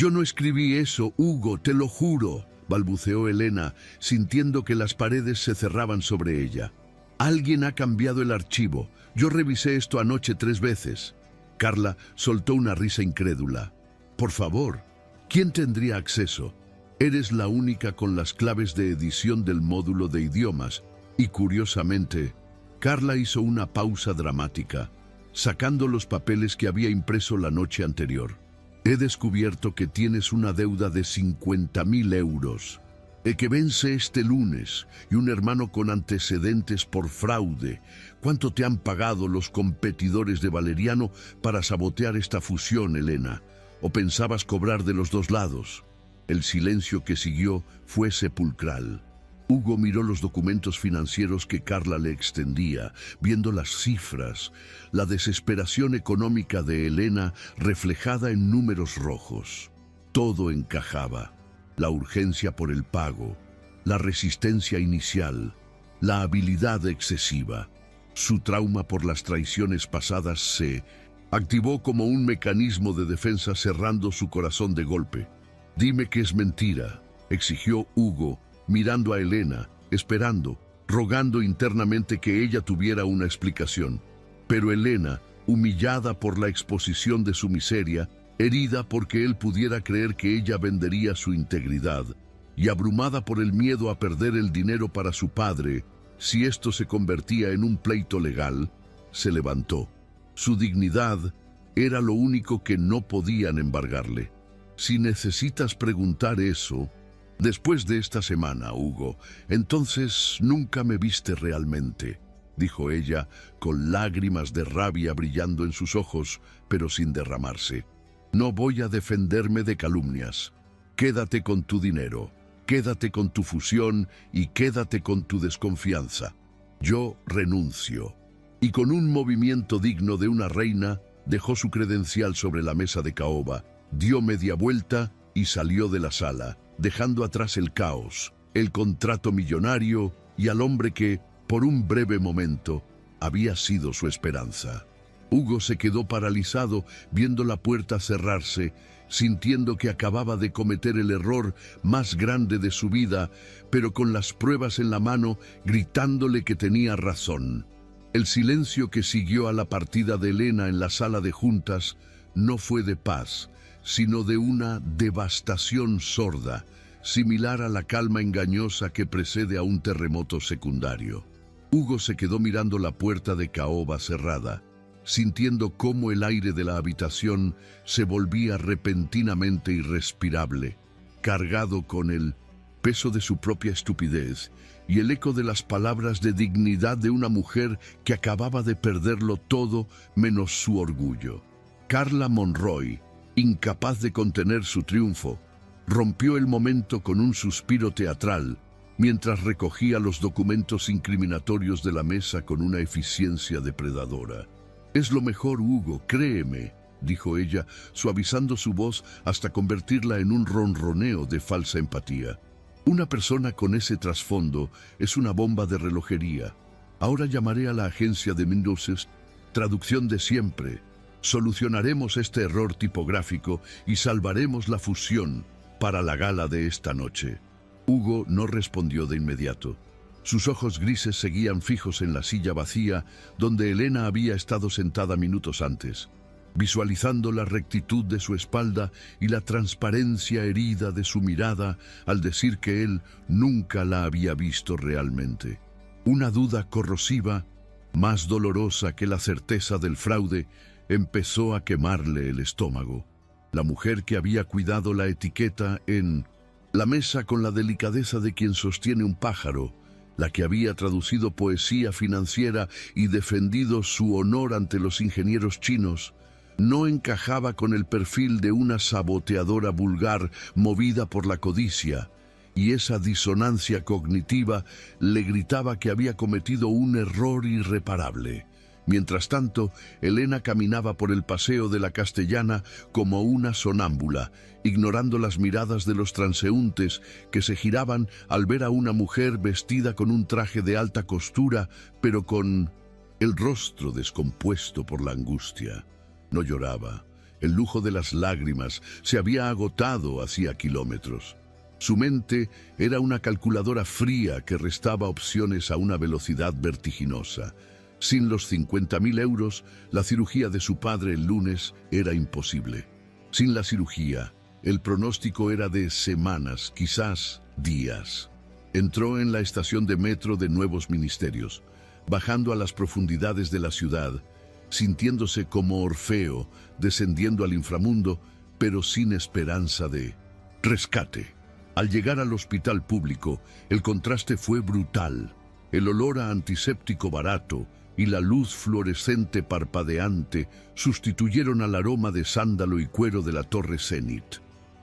no escribí eso, Hugo, te lo juro», balbuceó Elena, sintiendo que las paredes se cerraban sobre ella. «Alguien ha cambiado el archivo. Yo revisé esto anoche 3 veces». Carla soltó una risa incrédula. «Por favor, ¿quién tendría acceso? Eres la única con las claves de edición del módulo de idiomas». Y curiosamente, Carla hizo una pausa dramática, sacando los papeles que había impreso la noche anterior. «He descubierto que tienes una deuda de 50.000 euros, que vence este lunes, y un hermano con antecedentes por fraude. ¿Cuánto te han pagado los competidores de Valeriano para sabotear esta fusión, Elena? ¿O pensabas cobrar de los dos lados?». El silencio que siguió fue sepulcral. Hugo miró los documentos financieros que Carla le extendía, viendo las cifras, la desesperación económica de Elena reflejada en números rojos. Todo encajaba: la urgencia por el pago, la resistencia inicial, la habilidad excesiva. Su trauma por las traiciones pasadas se activó como un mecanismo de defensa, cerrando su corazón de golpe. «Dime que es mentira», exigió Hugo, mirando a Elena, esperando, rogando internamente que ella tuviera una explicación. Pero Elena, humillada por la exposición de su miseria, herida porque él pudiera creer que ella vendería su integridad, y abrumada por el miedo a perder el dinero para su padre, si esto se convertía en un pleito legal, se levantó. Su dignidad era lo único que no podían embargarle. «Si necesitas preguntar eso, después de esta semana, Hugo, entonces nunca me viste realmente», dijo ella, con lágrimas de rabia brillando en sus ojos, pero sin derramarse. «No voy a defenderme de calumnias. Quédate con tu dinero, quédate con tu fusión y quédate con tu desconfianza. Yo renuncio». Y con un movimiento digno de una reina, dejó su credencial sobre la mesa de caoba, dio media vuelta y salió de la sala, dejando atrás el caos, el contrato millonario y al hombre que, por un breve momento, había sido su esperanza. Hugo se quedó paralizado viendo la puerta cerrarse, sintiendo que acababa de cometer el error más grande de su vida, pero con las pruebas en la mano, gritándole que tenía razón. El silencio que siguió a la partida de Elena en la sala de juntas no fue de paz, sino de una devastación sorda, similar a la calma engañosa que precede a un terremoto secundario. Hugo se quedó mirando la puerta de caoba cerrada, sintiendo cómo el aire de la habitación se volvía repentinamente irrespirable, cargado con el peso de su propia estupidez y el eco de las palabras de dignidad de una mujer que acababa de perderlo todo menos su orgullo. Carla Monroy, incapaz de contener su triunfo, rompió el momento con un suspiro teatral, mientras recogía los documentos incriminatorios de la mesa con una eficiencia depredadora. «Es lo mejor, Hugo, créeme», dijo ella, suavizando su voz hasta convertirla en un ronroneo de falsa empatía. «Una persona con ese trasfondo es una bomba de relojería. Ahora llamaré a la agencia de Mendoza, traducción de siempre. Solucionaremos este error tipográfico y salvaremos la fusión para la gala de esta noche». Hugo no respondió de inmediato. Sus ojos grises seguían fijos en la silla vacía donde Elena había estado sentada minutos antes. visualizando la rectitud de su espalda y la transparencia herida de su mirada al decir que él nunca la había visto realmente. Una duda corrosiva, más dolorosa que la certeza del fraude, empezó a quemarle el estómago. La mujer que había cuidado la etiqueta en la mesa con la delicadeza de quien sostiene un pájaro, la que había traducido poesía financiera y defendido su honor ante los ingenieros chinos, no encajaba con el perfil de una saboteadora vulgar movida por la codicia, y esa disonancia cognitiva le gritaba que había cometido un error irreparable. Mientras tanto, Elena caminaba por el paseo de la Castellana como una sonámbula, ignorando las miradas de los transeúntes que se giraban al ver a una mujer vestida con un traje de alta costura, pero con el rostro descompuesto por la angustia. No lloraba. El lujo de las lágrimas se había agotado hacía kilómetros. Su mente era una calculadora fría que restaba opciones a una velocidad vertiginosa. Sin los 50.000 euros, la cirugía de su padre el lunes era imposible. Sin la cirugía, el pronóstico era de semanas, quizás días. Entró en la estación de metro de Nuevos Ministerios, bajando a las profundidades de la ciudad, sintiéndose como Orfeo, descendiendo al inframundo, pero sin esperanza de rescate. Al llegar al hospital público, el contraste fue brutal. El olor a antiséptico barato y la luz fluorescente parpadeante sustituyeron al aroma de sándalo y cuero de la Torre Zenit.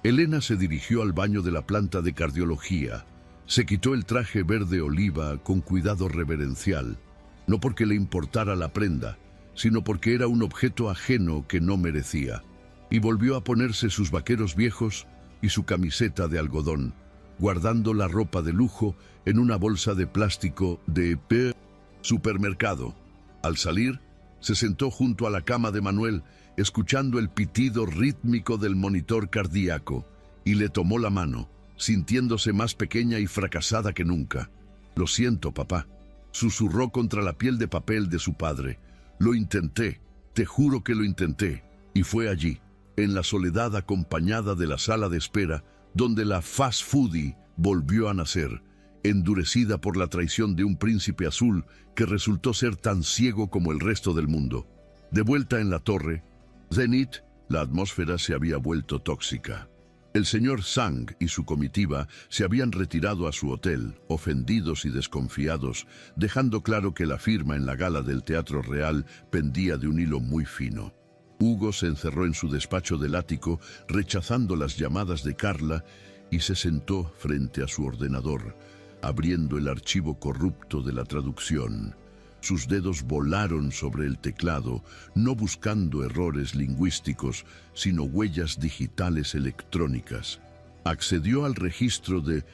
Elena se dirigió al baño de la planta de cardiología. Se quitó el traje verde oliva con cuidado reverencial, no porque le importara la prenda, sino porque era un objeto ajeno que no merecía, y volvió a ponerse sus vaqueros viejos y su camiseta de algodón, guardando la ropa de lujo en una bolsa de plástico de supermercado. Al salir, se sentó junto a la cama de Manuel, escuchando el pitido rítmico del monitor cardíaco, y le tomó la mano, sintiéndose más pequeña y fracasada que nunca. «Lo siento, papá», susurró contra la piel de papel de su padre. «Lo intenté, te juro que lo intenté». Y fue allí, en la soledad acompañada de la sala de espera, donde la fast foodie volvió a nacer, endurecida por la traición de un príncipe azul que resultó ser tan ciego como el resto del mundo. De vuelta en la torre Zenit, la atmósfera se había vuelto tóxica. El señor Zhang y su comitiva se habían retirado a su hotel, ofendidos y desconfiados, dejando claro que la firma en la gala del Teatro Real pendía de un hilo muy fino. Hugo se encerró en su despacho del ático, rechazando las llamadas de Carla, y se sentó frente a su ordenador, abriendo el archivo corrupto de la traducción. Sus dedos volaron sobre el teclado, no buscando errores lingüísticos, sino huellas digitales electrónicas. Accedió al registro de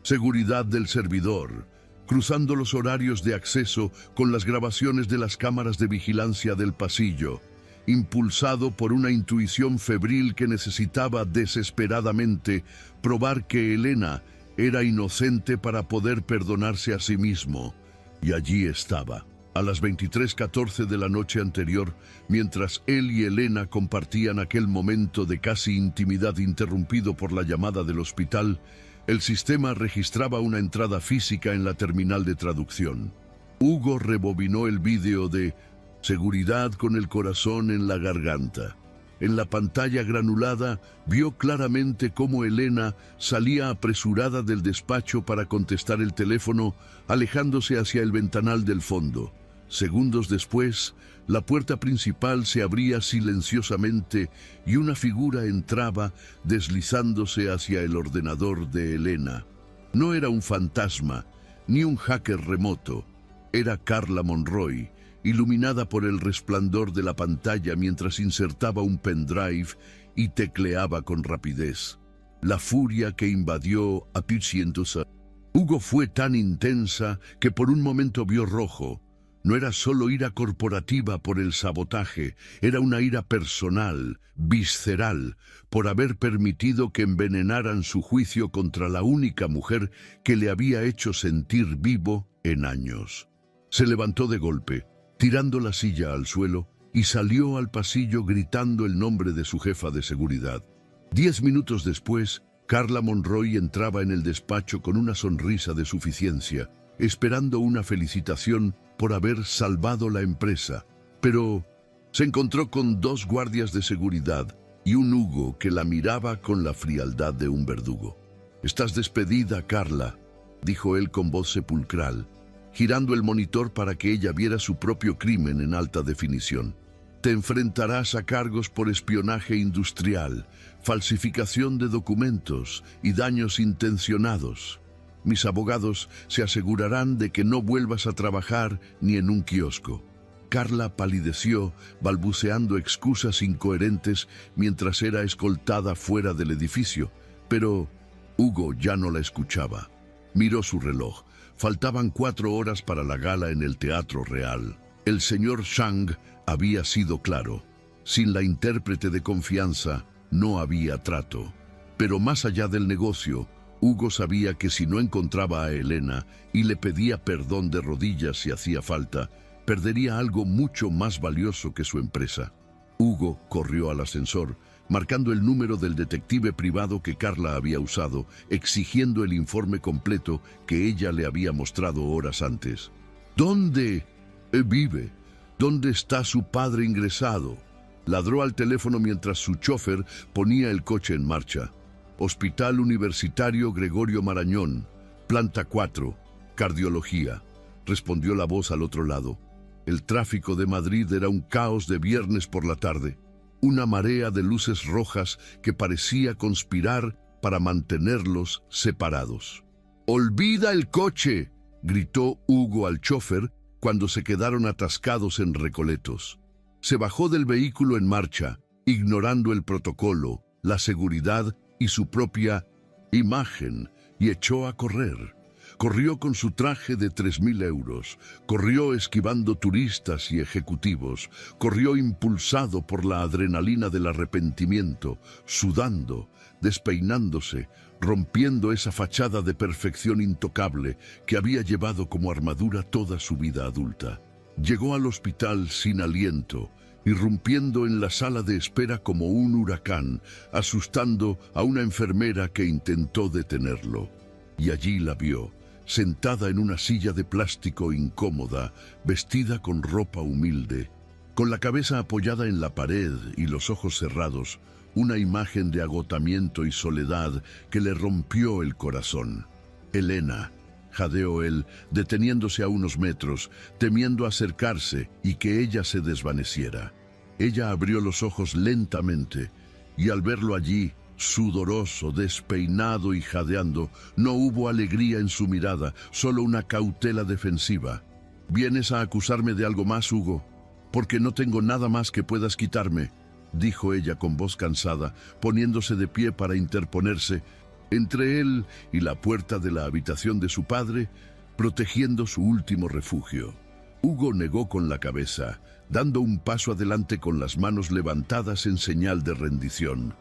seguridad del servidor, cruzando los horarios de acceso con las grabaciones de las cámaras de vigilancia del pasillo, impulsado por una intuición febril que necesitaba desesperadamente probar que Elena era inocente para poder perdonarse a sí mismo. Y allí estaba, a las 23:14 de la noche anterior, mientras él y Elena compartían aquel momento de casi intimidad interrumpido por la llamada del hospital. El sistema registraba una entrada física en la terminal de traducción. Hugo rebobinó el vídeo de seguridad con el corazón en la garganta. En la pantalla granulada vio claramente cómo Elena salía apresurada del despacho para contestar el teléfono, alejándose hacia el ventanal del fondo. Segundos después, la puerta principal se abría silenciosamente y una figura entraba deslizándose hacia el ordenador de Elena. No era un fantasma, ni un hacker remoto. Era Carla Monroy, iluminada por el resplandor de la pantalla mientras insertaba un pendrive y tecleaba con rapidez. La furia que invadió a Pichientosa. Hugo fue tan intensa que por un momento vio rojo. No era solo ira corporativa por el sabotaje, era una ira personal, visceral, por haber permitido que envenenaran su juicio contra la única mujer que le había hecho sentir vivo en años. Se levantó de golpe, tirando la silla al suelo, y salió al pasillo gritando el nombre de su jefa de seguridad. 10 minutos después, Carla Monroy entraba en el despacho con una sonrisa de suficiencia, esperando una felicitación por haber salvado la empresa. Pero se encontró con 2 guardias de seguridad y un Hugo que la miraba con la frialdad de un verdugo. «Estás despedida, Carla», dijo él con voz sepulcral, girando el monitor para que ella viera su propio crimen en alta definición. «Te enfrentarás a cargos por espionaje industrial, falsificación de documentos y daños intencionados. Mis abogados se asegurarán de que no vuelvas a trabajar ni en un kiosco». Carla palideció, balbuceando excusas incoherentes mientras era escoltada fuera del edificio, pero Hugo ya no la escuchaba. Miró su reloj. Faltaban 4 horas para la gala en el Teatro Real. El señor Shang había sido claro. Sin la intérprete de confianza, no había trato. Pero más allá del negocio, Hugo sabía que si no encontraba a Elena y le pedía perdón de rodillas si hacía falta, perdería algo mucho más valioso que su empresa. Hugo corrió al ascensor, marcando el número del detective privado que Carla había usado, exigiendo el informe completo que ella le había mostrado horas antes. «¿Dónde vive? ¿Dónde está su padre ingresado?», ladró al teléfono mientras su chofer ponía el coche en marcha. «Hospital Universitario Gregorio Marañón, planta 4, cardiología», respondió la voz al otro lado. El tráfico de Madrid era un caos de viernes por la tarde, una marea de luces rojas que parecía conspirar para mantenerlos separados. «¡Olvida el coche!», gritó Hugo al chofer cuando se quedaron atascados en Recoletos. Se bajó del vehículo en marcha, ignorando el protocolo, la seguridad y su propia imagen, y echó a correr. Corrió con su traje de 3.000 euros, corrió esquivando turistas y ejecutivos, corrió impulsado por la adrenalina del arrepentimiento, sudando, despeinándose, rompiendo esa fachada de perfección intocable que había llevado como armadura toda su vida adulta. Llegó al hospital sin aliento, irrumpiendo en la sala de espera como un huracán, asustando a una enfermera que intentó detenerlo. Y allí la vio, sentada en una silla de plástico incómoda, vestida con ropa humilde, con la cabeza apoyada en la pared y los ojos cerrados, una imagen de agotamiento y soledad que le rompió el corazón. «Elena», jadeó él, deteniéndose a unos metros, temiendo acercarse y que ella se desvaneciera. Ella abrió los ojos lentamente, y al verlo allí, sudoroso, despeinado y jadeando, no hubo alegría en su mirada, solo una cautela defensiva. «¿Vienes a acusarme de algo más, Hugo? Porque no tengo nada más que puedas quitarme», dijo ella con voz cansada, poniéndose de pie para interponerse entre él y la puerta de la habitación de su padre, protegiendo su último refugio. Hugo negó con la cabeza, dando un paso adelante con las manos levantadas en señal de rendición.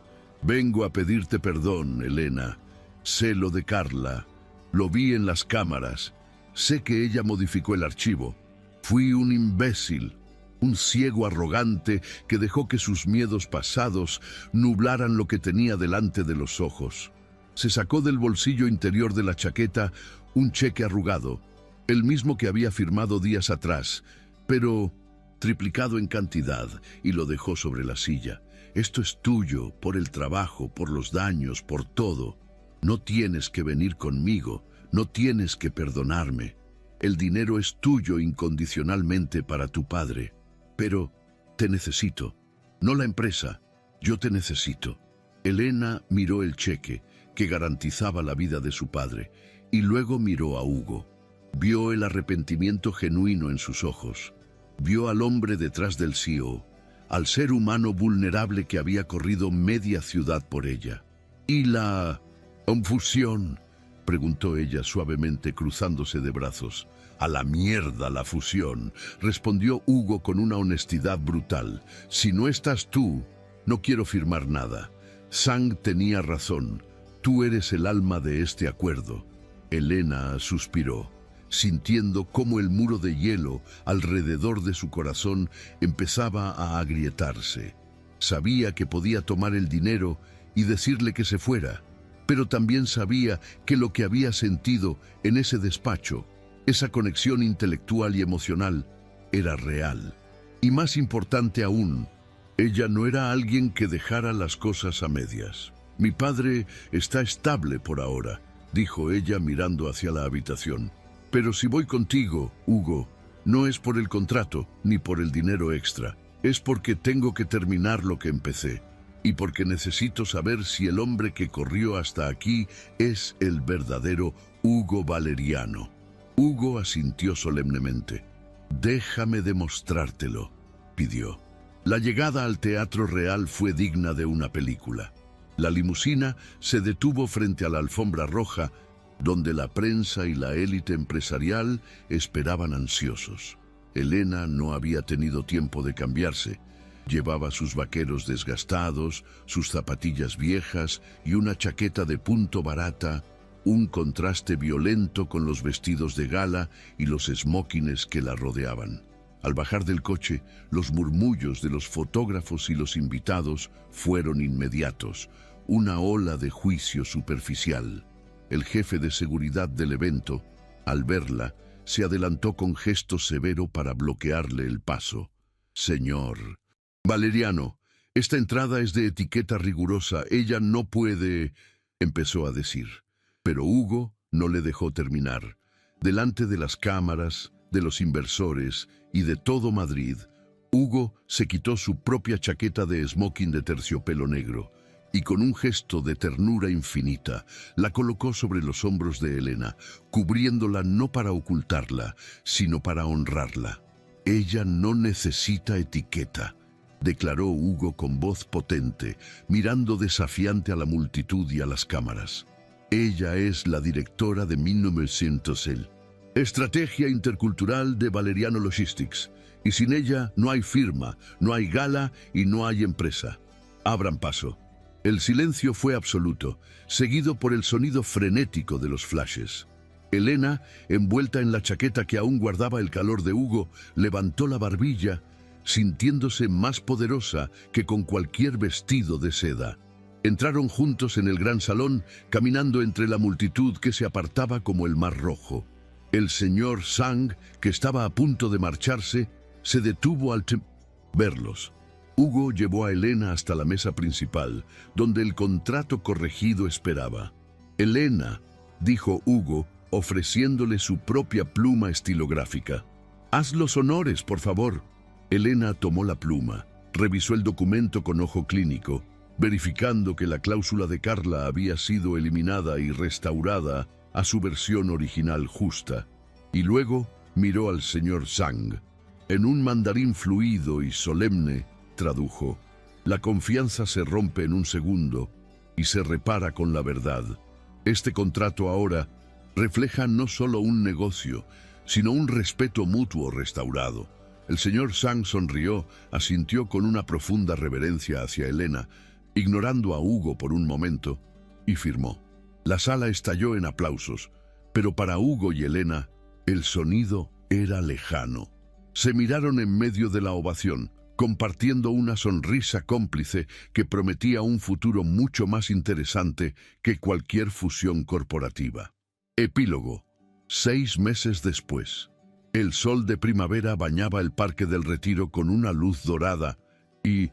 «Vengo a pedirte perdón, Elena. Sé lo de Carla. Lo vi en las cámaras. Sé que ella modificó el archivo. Fui un imbécil, un ciego arrogante que dejó que sus miedos pasados nublaran lo que tenía delante de los ojos». Se sacó del bolsillo interior de la chaqueta un cheque arrugado, el mismo que había firmado días atrás, pero triplicado en cantidad, y lo dejó sobre la silla. «Esto es tuyo, por el trabajo, por los daños, por todo. No tienes que venir conmigo, no tienes que perdonarme. El dinero es tuyo incondicionalmente para tu padre. Pero te necesito, no la empresa, yo te necesito». Elena miró el cheque, que garantizaba la vida de su padre, y luego miró a Hugo. Vio el arrepentimiento genuino en sus ojos. Vio al hombre detrás del CEO, al ser humano vulnerable que había corrido media ciudad por ella. «¿Y la fusión?», preguntó ella suavemente, cruzándose de brazos. «A la mierda la fusión», respondió Hugo con una honestidad brutal. «Si no estás tú, no quiero firmar nada. Sang tenía razón. Tú eres el alma de este acuerdo». Elena suspiró. sintiendo cómo el muro de hielo alrededor de su corazón empezaba a agrietarse. Sabía que podía tomar el dinero y decirle que se fuera, pero también sabía que lo que había sentido en ese despacho, esa conexión intelectual y emocional, era real. Y más importante aún, ella no era alguien que dejara las cosas a medias. «Mi padre está estable por ahora», dijo ella mirando hacia la habitación. «Pero si voy contigo, Hugo, no es por el contrato ni por el dinero extra. Es porque tengo que terminar lo que empecé. Y porque necesito saber si el hombre que corrió hasta aquí es el verdadero Hugo Valeriano». Hugo asintió solemnemente. «Déjame demostrártelo», pidió. La llegada al Teatro Real fue digna de una película. La limusina se detuvo frente a la alfombra roja, donde la prensa y la élite empresarial esperaban ansiosos. Elena no había tenido tiempo de cambiarse. Llevaba sus vaqueros desgastados, sus zapatillas viejas y una chaqueta de punto barata, un contraste violento con los vestidos de gala y los smokines que la rodeaban. Al bajar del coche, los murmullos de los fotógrafos y los invitados fueron inmediatos, una ola de juicio superficial. El jefe de seguridad del evento, al verla, se adelantó con gesto severo para bloquearle el paso. «Señor Valeriano, esta entrada es de etiqueta rigurosa, ella no puede», empezó a decir. Pero Hugo no le dejó terminar. Delante de las cámaras, de los inversores y de todo Madrid, Hugo se quitó su propia chaqueta de smoking de terciopelo negro y con un gesto de ternura infinita la colocó sobre los hombros de Elena, cubriéndola no para ocultarla, sino para honrarla. «Ella no necesita etiqueta», declaró Hugo con voz potente, mirando desafiante a la multitud y a las cámaras. «Ella es la directora de 1900 Estrategia Intercultural de Valeriano Logistics, y sin ella no hay firma, no hay gala y no hay empresa. Abran paso». El silencio fue absoluto, seguido por el sonido frenético de los flashes. Elena, envuelta en la chaqueta que aún guardaba el calor de Hugo, levantó la barbilla, sintiéndose más poderosa que con cualquier vestido de seda. Entraron juntos en el gran salón, caminando entre la multitud que se apartaba como el mar rojo. El señor Sang, que estaba a punto de marcharse, se detuvo al verlos. Hugo llevó a Elena hasta la mesa principal, donde el contrato corregido esperaba. «Elena», dijo Hugo, ofreciéndole su propia pluma estilográfica. «Haz los honores, por favor». Elena tomó la pluma, revisó el documento con ojo clínico, verificando que la cláusula de Carla había sido eliminada y restaurada a su versión original justa, y luego miró al señor Sang. En un mandarín fluido y solemne, tradujo: «La confianza se rompe en un segundo y se repara con la verdad. Este contrato ahora refleja no solo un negocio, sino un respeto mutuo restaurado». El señor Sang sonrió, asintió con una profunda reverencia hacia Elena, ignorando a Hugo por un momento, y firmó. La sala estalló en aplausos, pero para Hugo y Elena, el sonido era lejano. Se miraron en medio de la ovación, compartiendo una sonrisa cómplice que prometía un futuro mucho más interesante que cualquier fusión corporativa. Epílogo. 6 meses después. El sol de primavera bañaba el Parque del Retiro con una luz dorada y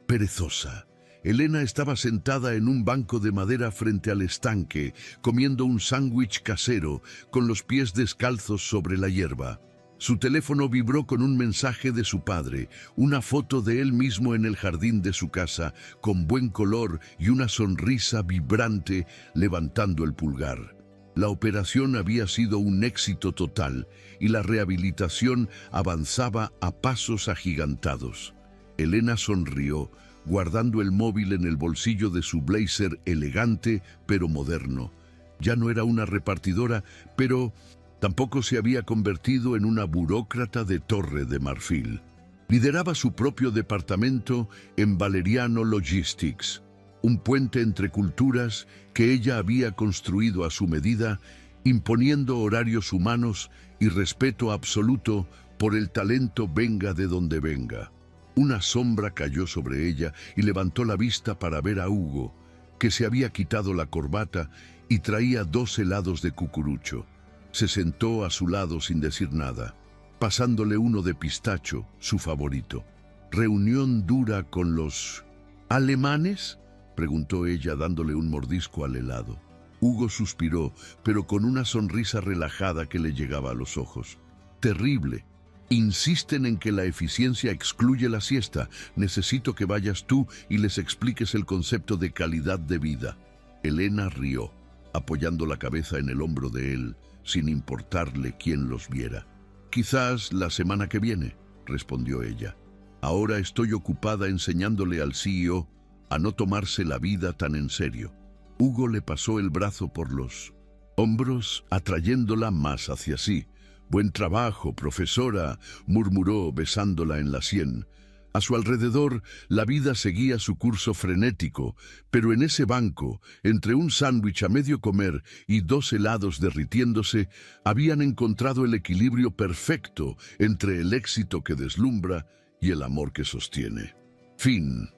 perezosa. Elena estaba sentada en un banco de madera frente al estanque, comiendo un sándwich casero, con los pies descalzos sobre la hierba. Su teléfono vibró con un mensaje de su padre, una foto de él mismo en el jardín de su casa, con buen color y una sonrisa vibrante levantando el pulgar. La operación había sido un éxito total y la rehabilitación avanzaba a pasos agigantados. Elena sonrió, guardando el móvil en el bolsillo de su blazer elegante pero moderno. Ya no era una repartidora, pero tampoco se había convertido en una burócrata de Torre de Marfil. Lideraba su propio departamento en Valeriano Logistics, un puente entre culturas que ella había construido a su medida imponiendo horarios humanos y respeto absoluto por el talento venga de donde venga. Una sombra cayó sobre ella y levantó la vista para ver a Hugo, que se había quitado la corbata y traía 2 helados de cucurucho. Se sentó a su lado sin decir nada, pasándole uno de pistacho, su favorito. ¿Reunión dura con los alemanes?, preguntó ella dándole un mordisco al helado. Hugo suspiró, pero con una sonrisa relajada que le llegaba a los ojos. Terrible. Insisten en que la eficiencia excluye la siesta. Necesito que vayas tú y les expliques el concepto de calidad de vida. Elena rió, apoyando la cabeza en el hombro de él, sin importarle quién los viera. Quizás la semana que viene, respondió ella. Ahora estoy ocupada enseñándole al CEO a no tomarse la vida tan en serio. Hugo le pasó el brazo por los hombros, atrayéndola más hacia sí. «Buen trabajo, profesora», murmuró besándola en la sien. A su alrededor, la vida seguía su curso frenético, pero en ese banco, entre un sándwich a medio comer y 2 helados derritiéndose, habían encontrado el equilibrio perfecto entre el éxito que deslumbra y el amor que sostiene. Fin.